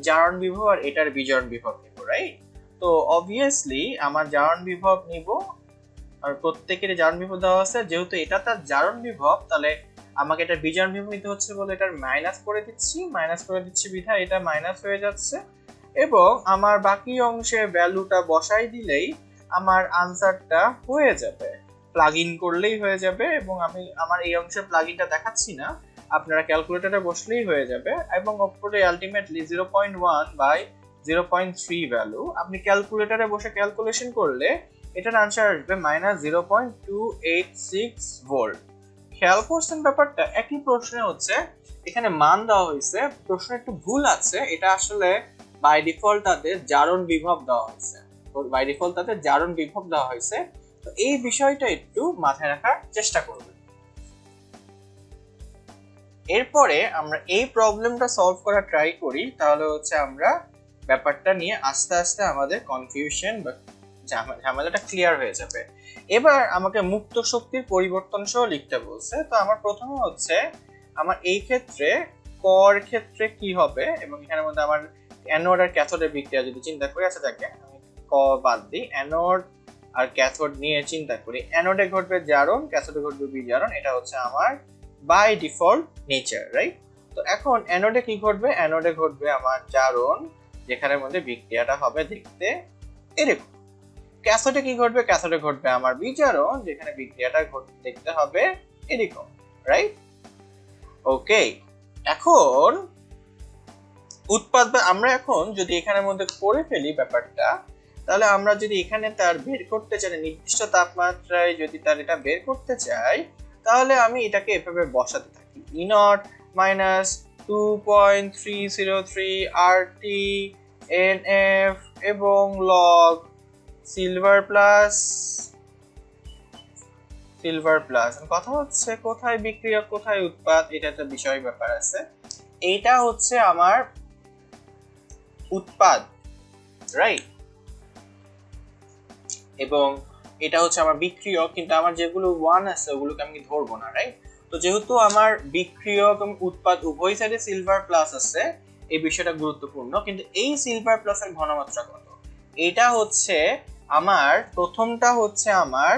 জারণ বিভব আর এটার বিজারণ বিভব নিব, রাইট? তো অবভিয়াসলি আমার জারণ বিভব নিব, আর প্রত্যেকের জারণ বিভব দেওয়া আছে, যেহেতু এটা তার জারণ বিভব, তাহলে আমাকে এটা বিজারণ বিভব নিতে হচ্ছে বলে এটার মাইনাস করে দিচ্ছি বিধায় এটা মাইনাস হয়ে যাচ্ছে, এবং আমার বাকি অংশে ভ্যালুটা বসাই দিলেই আমার আনসারটা হয়ে যাবে, প্লাগ ইন করলেই হয়ে যাবে। এবং আমি আমার এই অংশে প্লাগ ইনটা দেখাচ্ছি না, আপনারা ক্যালকুলেটরে বসলেই হয়ে যাবে। এবং উপরে আলটিমেটলি 0.1 বাই 0.3 ভ্যালু, আপনি ক্যালকুলেটরে বসে ক্যালকুলেশন করলে এটার আনসার আসবে -0.286 ভোল্ট। খেয়াল করছেন ব্যাপারটা? একই প্রশ্নে হচ্ছে এখানে মান দেওয়া হয়েছে, প্রশ্নে একটু ভুল আছে, এটা আসলে বাই ডিফল্ট তাদের জারণ বিভব দেওয়া হয়েছে, তো এই বিষয়টা একটু মাথায় রাখার চেষ্টা করবেন। এরপরে আমরা এই প্রবলেমটা সলভ করা ট্রাই করি, তাহলে হচ্ছে আমরা ব্যাপারটা নিয়ে আস্তে আস্তে আমাদের কনফিউশন বা ঝামেলাটা ক্লিয়ার হয়ে যাবে। এবার আমাকে মুক্ত শক্তির পরিবর্তন সহ লিখতে বলছে, তো আমার প্রথমে হচ্ছে আমার এই ক্ষেত্রে কর ক্ষেত্রে কি হবে, এবং এখানের মধ্যে আমার অ্যানোড আর ক্যাথোডের বিক্রিয়া যদি চিন্তা করি, আচ্ছা থাকে আমি ক বাদ দিই, অ্যানোড আর ক্যাথোড নিয়ে চিন্তা করি, অ্যানোডে ঘটবে জারণ, ক্যাথোডে ঘটবে বিজারণ, এটা হচ্ছে আমার বাই ডিফল্ট নেচার, রাইট? তো এখন অ্যানোডে কি ঘটবে? অ্যানোডে ঘটবে আমার জারণ, যেখানের মধ্যে বিক্রিয়াটা হবে দেখতে এরকম। ক্যাথোডে কি ঘটবে? ক্যাথোডে ঘটবে আমার বিজারণ, যেখানে বিক্রিয়াটা দেখতে হবে এরকম, রাইট? ওকে, এখন উৎপাদ আমরা এখন যদি এখানের মধ্যে করে ফেলি ব্যাপারটা, তাহলে আমরা যদি এখানে তার বের করতে চাই, নির্দিষ্ট তাপমাত্রায় যদি তার এটা বের করতে চাই, তাহলে আমি এটাকে এভাবে বসাতে থাকি, E0 - 2.303 RT NF এবং log সিলভার প্লাস। কথা হচ্ছে কোথায় বিক্রিয়ক কোথায় উৎপাদ, এটা একটা বিষয় ব্যাপার আছে। এইটা হচ্ছে আমার উৎপাদ, রাইট, এবং এটা হচ্ছে আমার বিক্রিয়ক, কিন্তু আমার যেগুলো 1 আছে ওগুলোকে আমি ধরবো না, রাইট? তো যেহেতু আমার বিক্রিয়ক এবং উৎপাদ উভয় সাইডে সিলভার প্লাস আছে, এই বিষয়টা গুরুত্বপূর্ণ। কিন্তু এই সিলভার প্লাসের ঘনমাত্রা কত? এটা হচ্ছে আমার প্রথমটা হচ্ছে আমার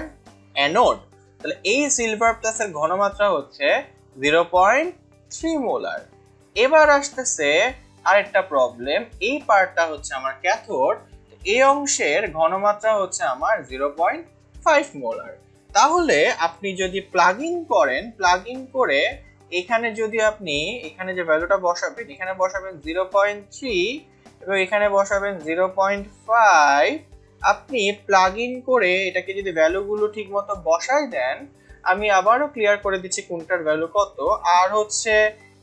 অ্যানোড, তাহলে এই সিলভার প্লাসের ঘনমাত্রা হচ্ছে 0.3 মোলার। এবার আসতেছে আরেকটা প্রবলেম, এই পার্টটা হচ্ছে আমার ক্যাথোড, এই অংশের ঘনমাত্রা হচ্ছে আমার 0.5 মোলার। তাহলে আপনি যদি প্লাগ ইন করে এখানে যদি আপনি এখানে যে ভ্যালুটা বসাবেন, এখানে বসাবেন 0.3 এবং এখানে বসাবেন 0.5, আপনি প্লাগ ইন করে এটাকে যদি ভ্যালুগুলো ঠিক মতো বসাই দেন, আমি আবারও ক্লিয়ার করে দিচ্ছি কোনটার ভ্যালু কত, আর হচ্ছে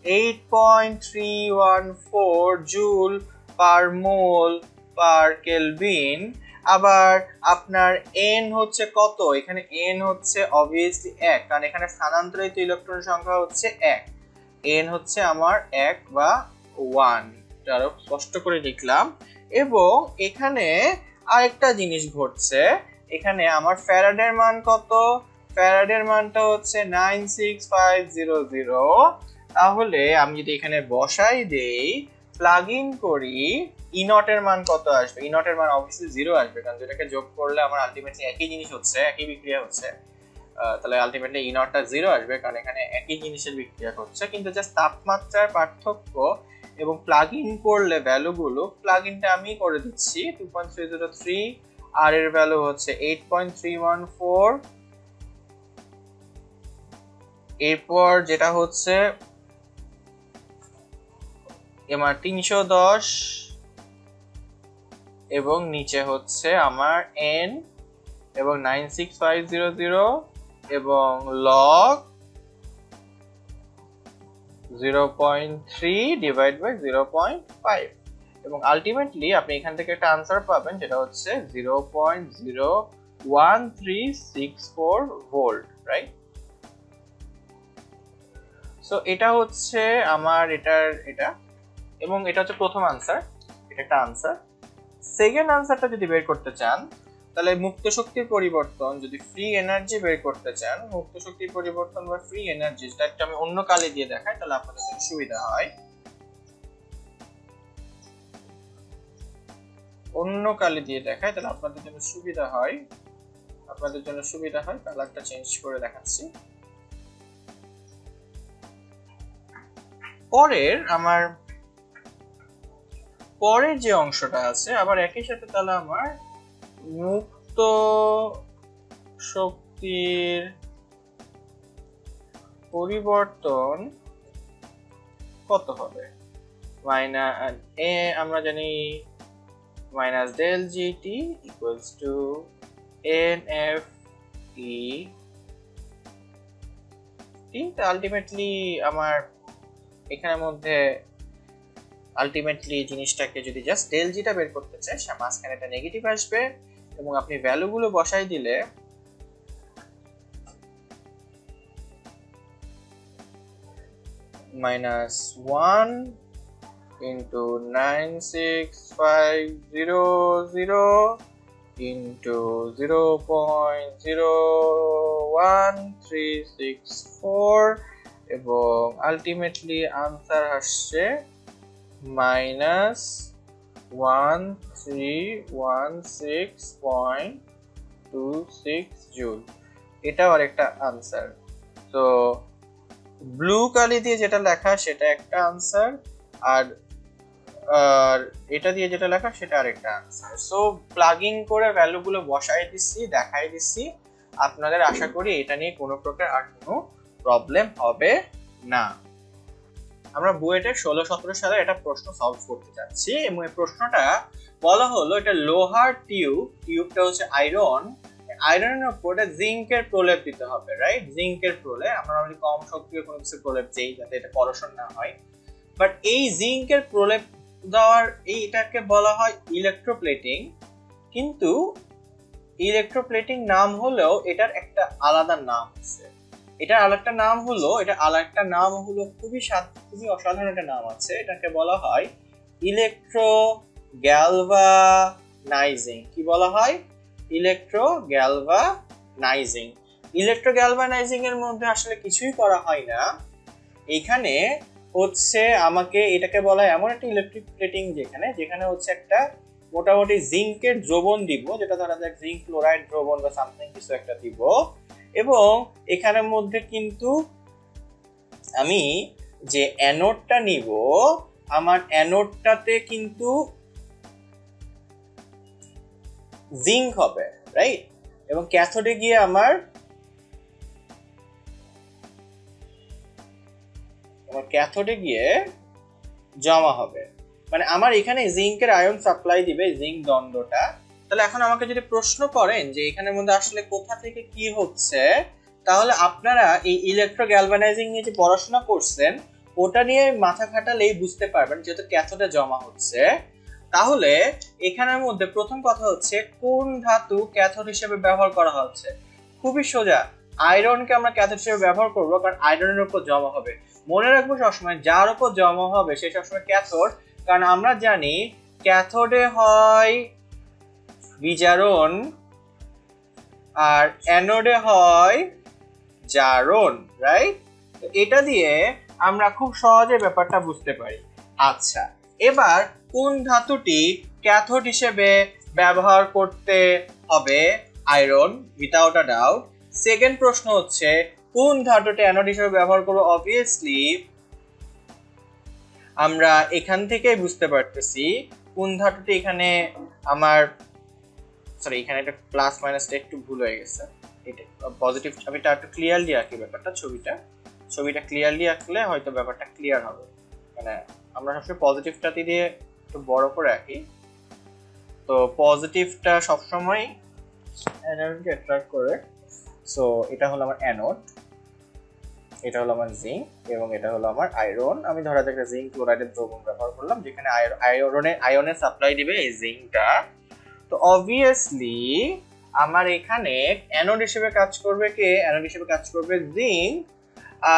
8.314 জুল পার মোল পার কেলভিন। আবার আপনার n হচ্ছে কত? এখানে n হচ্ছে অবভিয়াসলি 1, কারণ এখানে স্থানান্তরিত ইলেকট্রন সংখ্যা হচ্ছে 1, n হচ্ছে আমার 1 বা 1, আরো স্পষ্ট করে লিখলাম। এবং এখানে আরেকটা জিনিস ঘটছে, এখানে আমার ফ্যারাডের মান কত? ফ্যারাডের মানটা হচ্ছে 96500। তাহলে আমি যদি এখানে বসাই দেই, প্লাগ ইন করি, E0 এর মান কত আসবে? E0 এর মান অবভিয়াসলি 0 আসবে, কারণ যেটাকে যোগ করলে আমার আলটিমেটলি একই জিনিস হচ্ছে, একই বিক্রিয়া হচ্ছে, তাহলে আলটিমেটলি E0 টা 0 আসবে, কারণ এখানে একই জিনিসের বিক্রিয়া হচ্ছে, কিন্তু জাস্ট তাপমাত্রার পার্থক্য। এবং প্লাগ ইন করলে ভ্যালুগুলো, প্লাগ ইনটা আমি করে দিচ্ছি, 2.303, আর এর ভ্যালু হচ্ছে 8.314, এরপর যেটা হচ্ছে আমার 310, এবং নিচে হচ্ছে আমার n এবং 96500 এবং log 0.3 ডিভাইড বাই 0.5, এবং আলটিমেটলি আপনি এখান থেকে একটা আনসার পাবেন, যেটা হচ্ছে 0.01364 ভোল্ট, রাইট? সো এটা হচ্ছে আমার এটা, এবং এটা হচ্ছে প্রথম আনসার, এটা একটা আনসার। সেকেন্ড আনসারটা যদি বের করতে চান, তাহলে মুক্ত শক্তির পরিবর্তন, যদি ফ্রি এনার্জি বের করতে চান, মুক্ত শক্তির পরিবর্তন বা ফ্রি এনার্জি, যেটা একটা আমি অন্য কালে দিয়ে দেখাই, তাহলে আপনাদের জন্য সুবিধা হয়। কালারটা চেঞ্জ করে দেখাচ্ছি। পরের যে অংশটা আছে, আবার একই সাথে তাহলে আমার মুক্ত শক্তির পরিবর্তন কত হবে? আমরা জানি minus del GT equals to NFE তো আলটিমেটলি আমার এখানের মধ্যে আলটিমেটলি জিনিসটাকে যদি জাস্ট del G টা বের করতে চাই, মাঝখানে একটা নেগেটিভ আসবে এবং আপনি ভ্যালুগুলো বসাই দিলে -1 into 96500 into 0.01364 এবং আলটিমেটলি আনসার আসছে -1316.26 জুল। এটাও আরেকটা আনসার। তো ব্লু কালি দিয়ে যেটা লেখা সেটা একটা আনসার, আর এটা দিয়ে যেটা লেখা সেটা আরেকটা আনসার। সো প্লাগিং করে ভ্যালুগুলো বসাই দিচ্ছি, দেখাই দিচ্ছি। আপনাদের আশা করি এটা নিয়ে কোনো প্রকার আর কোনো প্রবলেম হবে না। আমরা বুয়েটের 16-17 সালে একটা প্রশ্ন সলভ করতে যাচ্ছি এবং এই প্রশ্নটা বলা হলো এটা লোহার টিউবটা হচ্ছে আয়রনের উপর জিঙ্কের প্রলেপ দিতে হবে, রাইট? জিঙ্কের প্রলেপ আমরা কম শক্তির কোনো কিছু প্রলেপ দেই যাতে এটা করোশন না হয়। বাট এই জিঙ্কের প্রলেপ দেওয়ার এটাকে বলা হয় ইলেকট্রোপ্লেটিং, কিন্তু ইলেকট্রোপ্লেটিং নাম হলেও এটার একটা আলাদা নাম আছে। এটার আরেকটা নাম হলো খুবই অসাধারণ একটা নাম আছে। এটাকে বলা হয় ইলেকট্রোগ্যালভানাইজিং। কি বলা হয়? ইলেকট্রোগ্যালভানাইজিং এর মধ্যে আসলে কিছুই করা হয় না। এখানে হচ্ছে আমাকে এটাকে বলা হয় এমন একটা ইলেকট্রিক প্লেটিং যেখানে হচ্ছে একটা মোটামুটি জিঙ্কের দ্রবণ দিব, যেটা ধরা যাক জিঙ্ক ক্লোরাইড দ্রবণ বা সামথিং কিছু একটা দিব, এবং এখানের মধ্যে কিন্তু আমি যে অ্যানোডটা নিব আমার অ্যানোডটাতে কিন্তু জিঙ্ক হবে, রাইট? এবং ক্যাথোডে গিয়ে আমার ক্যাথোডে গিয়ে জমা হবে। মানে আমার এখানে জিঙ্কের আয়ন সাপ্লাই দিবে জিঙ্ক দণ্ডটা। তাহলে এখন আমাকে যদি প্রশ্ন করেন যে এখানের মধ্যে আসলে কোথা থেকে কি হচ্ছে, তাহলে আপনারা এই ইলেকট্রোগ্যালভানাইজিং নিয়ে যে পড়াশোনা করছেন ওটা নিয়ে মাথা খাটালেই বুঝতে পারবেন, যেহেতু ক্যাথোডে জমা হচ্ছে। তাহলে এখানের মধ্যে প্রথম কথা হচ্ছে কোন ধাতু ক্যাথোড হিসেবে ব্যবহার করা হচ্ছে। খুবই সোজা, আয়রনকে আমরা ক্যাথোড হিসেবে ব্যবহার করব, কারণ আয়রনের উপর জমা হবে। মনে রাখবো সবসময় যার উপর জমা হবে সে সবসময় ক্যাথোড, কারণ আমরা জানি ক্যাথোডে হয় বিজারণ আর অ্যানোডে হয় জারণ, রাইট? এটা দিয়ে আমরা খুব সহজে ব্যাপারটা বুঝতে পারি। আচ্ছা, এবার কোন ধাতুটি ক্যাথোড হিসেবে ব্যবহার করতে হবে? Iron, without a doubt. Second প্রশ্ন হচ্ছে কোন ধাতুটি অ্যানোড হিসেবে ব্যবহার করব? অবভিয়াসলি আমরা এখান থেকেই বুঝতে পারতেছি কোন ধাতুটি এখানে আমার এখানে একটা প্লাস মাইনাসটা একটু ভুল হয়ে গেছে। এটা পজিটিভ, আমি এটা একটু ক্লিয়ারলি আঁকি ব্যাপারটা, ছবিটা ক্লিয়ারলি আঁকলে হয়তো ব্যাপারটা ক্লিয়ার হবে। মানে আমরা সবসময় পজিটিভটাতে দিয়ে একটু বড় করে আঁকি, তো পজিটিভটা সবসময় অ্যানোডকে অ্যাট্রাক্ট করে। সো এটা হলো আমার অ্যানোড, এটা হলো আমার জিঙ্ক এবং এটা হলো আমার আয়রন। আমি ধরা যাক জিঙ্ক ক্লোরাইডের দ্রবণ ব্যবহার করলাম, যেখানে আয়নের সাপ্লাই দিবে এই জিঙ্কটা। তো অবভিয়াসলি আমার এখানে অ্যানোড হিসেবে কাজ করবে কে? অ্যানোড হিসেবে কাজ করবে জিঙ্ক।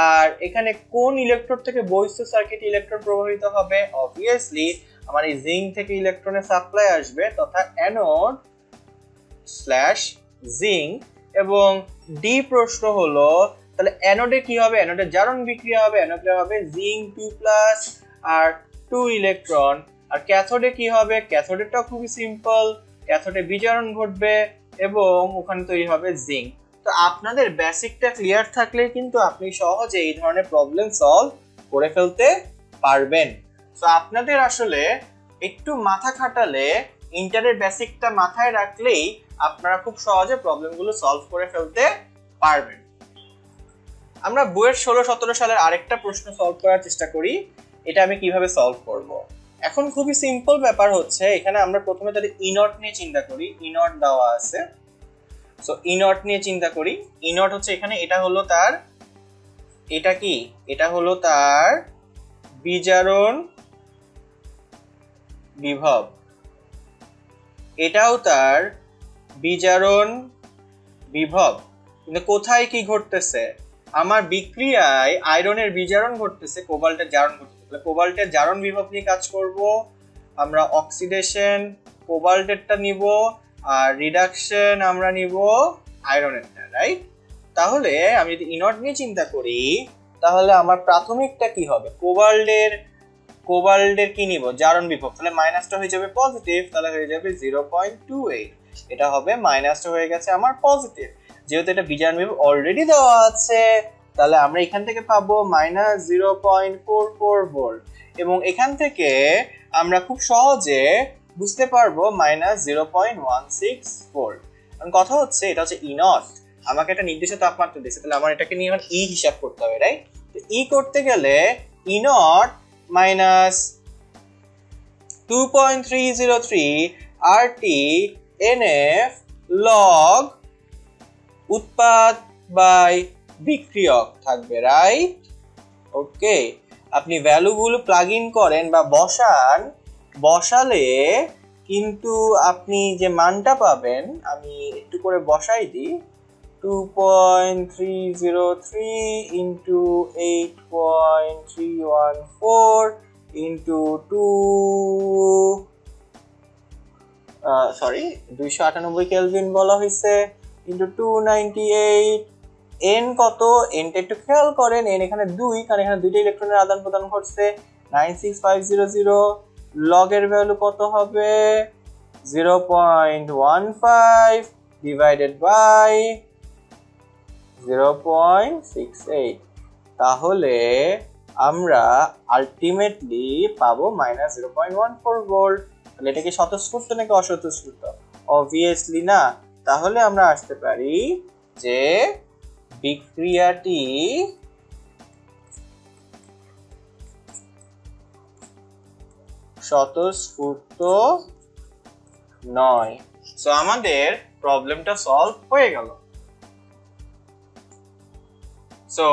আর এখানে কোন ইলেকট্রোড থেকে বহিঃস্থ সার্কিট ইলেকট্রন প্রবাহিত হবে? অবভিয়াসলি আমার এই জিঙ্ক থেকে ইলেকট্রনের সাপ্লাই আসবে, তথা অ্যানোড স্ল্যাশ জিঙ্ক। এবং ডি প্রশ্ন হলো তাহলে অ্যানোডে কি হবে? অ্যানোডে জারণ বিক্রিয়া হবে, অ্যানোডে হবে জিঙ্ক 2+ আর 2 ইলেকট্রন। আর ক্যাথোডে কি হবে? ক্যাথোডেটাও খুবই সিম্পল, ক্যাথোডে বিজারণ ঘটবে এবং ওখানে তৈরি হবে জিঙ্ক। তো আপনাদের বেসিকটা ক্লিয়ার থাকলে কিন্তু আপনি সহজে এই ধরনের প্রবলেম সলভ করে ফেলতে পারবেন। তো আপনাদের আসলে একটু মাথা খাটালে, ইন্টারের বেসিকটা মাথায় রাখলেই আপনারা খুব সহজে প্রবলেমগুলো সলভ করে ফেলতে পারবেন। আমরা বইয়ের 16-17 সালের আরেকটা প্রশ্ন সলভ করার চেষ্টা করি। এটা আমি কিভাবে সলভ করব? এখন খুবই সিম্পল ব্যাপার হচ্ছে, এখানে আমরা প্রথমে তাদের ই নট নিয়ে চিন্তা করি। ই নট দেওয়া আছে, সো ই নট নিয়ে চিন্তা করি। ই নট হচ্ছে এখানে, এটা হলো তার, এটা কি, এটা হলো তার বিজারণ বিভব, এটাও তার বিজারণ বিভব। কিন্তু কোথায় কি ঘটতেছে, আমার বিক্রিয়ায় আয়রনের বিজারণ ঘটতেছে, কোবাল্টের জারণ ঘটতেছে। তাহলে কোবাল্টের জারণ বিভব নিয়ে কাজ করব আমরা, অক্সিডেশন কোবাল্টেরটা নিব, আর রিডাকশন আমরা নিব আয়রনেরটা, রাইট? তাহলে আমি যদি ইনট নিয়ে চিন্তা করি, তাহলে আমার প্রাথমিকটা কি হবে, কোবাল্টের কি নিব, জারণ বিভব। তাহলে মাইনাসটা হয়ে যাবে পজিটিভ, তাহলে হয়ে যাবে 0.28, এটা হবে মাইনাসটা হয়ে গেছে আমার পজিটিভ। যেহেতু এটা বিজারণ বিভব অলরেডি দেওয়া আছে, তাহলে আমরা এখান থেকে পাবো -0.44 ভোল্ট, এবং এখান থেকে আমরা খুব সহজে বুঝতে পারবো -0.16 ভোল্ট। কারণ কথা হচ্ছে এটা হচ্ছে ই নট, আমাকে একটা নির্দিষ্ট তাপমাত্রা দিয়েছে, তাহলে আমার এটাকে নিয়ে এখন ই হিসাব করতে হবে, রাইট? তো ই করতে গেলে E naught -2.303 RT NF log উৎপাদ বাই বিক্রিয়ক থাকবে, রাইট? ওকে, আপনি ভ্যালুগুলো প্লাগ ইন করেন বা বসালে কিন্তু আপনি যে মানটা পাবেন, আমি একটু করে বসাই দিই, 2.303 ইন্টু 8.314 ইন্টু 298 কেলভিন বলা হয়েছে, ইন্টু 298। এন কত, এনটা একটু খেয়াল করেন, এন এখানে 2, কারণ এখানে দুইটা ইলেকট্রনের আদান প্রদান ঘটছে। 96500 লগের ভ্যালু কত হবে, 0.15 ডিভাইডেড বাই 0.68। তাহলে আমরা আলটিমেটলি পাবো -0.14 ভোল্ট। তাহলে এটা কি স্বতঃস্ফূর্ত নাকি অস্বতঃস্ফূর্ত? অবভিয়াসলি না। তাহলে আমরা আসতে পারি যে বিক্রিয়াটি স্বতঃস্ফূর্ত নয়। সো আমাদের প্রবলেমটা সলভ হয়ে গেল। সো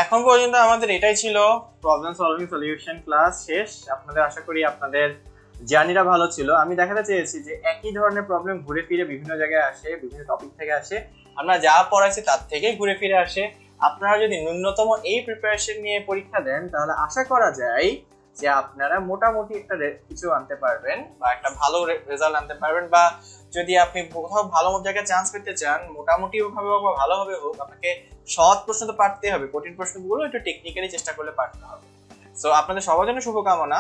এখন পর্যন্ত আমাদের এটাই ছিল প্রবলেম সলভিং সলিউশন ক্লাস শেষ। আপনাদের আশা করি আপনাদের জার্নিটা ভালো ছিল। আমি দেখাতে চেয়েছি যে একই ধরনের প্রবলেম ঘুরে ফিরে বিভিন্ন জায়গায় আসে, বিভিন্ন টপিক থেকে আসে, আমরা যা পড়াইছি তার থেকেই ঘুরে ফিরে আসে। আপনারা যদি ন্যূনতম এই প্রিপারেশন নিয়ে পরীক্ষা দেন, তাহলে আশা করা যায় যে আপনারা মোটামুটি একটা কিছু আনতে পারবেন বা একটা ভালো রেজাল্ট আনতে পারবেন। বা যদি আপনি কোথাও ভালো জায়গায় চান্স পেতে চান, মোটামুটি ভাবে হোক বা ভালোভাবে হোক, আপনাকে সহজ প্রশ্ন তো পারতে হবে, কঠিন প্রশ্নগুলো একটু টেকনিক্যালি চেষ্টা করলে পারতে হবে। সো আপনাদের সবার জন্য শুভকামনা।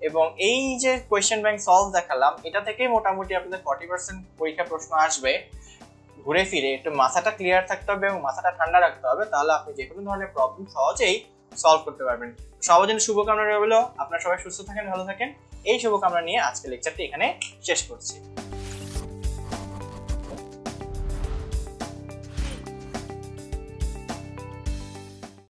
এবং এই যে কোয়েশ্চেন ব্যাংক সলভ দেখালাম, এটা থেকেই মোটামুটি আপনাদের 40% পরীক্ষা প্রশ্ন আসবে। ঘুরে ফিরে একটু মাথাটা ক্লিয়ার থাকতে হবে এবং মাথাটা ঠান্ডা রাখতে হবে, তাহলে আপনি যে কোনো ধরনের প্রবলেম সহজেই সলভ করতে পারবেন। সবার জন্য শুভকামনা রইল। আপনারা সবাই সুস্থ থাকেন, ভালো থাকেন, এই শুভকামনা নিয়ে আজকে লেকচারটি এখানে শেষ করছি।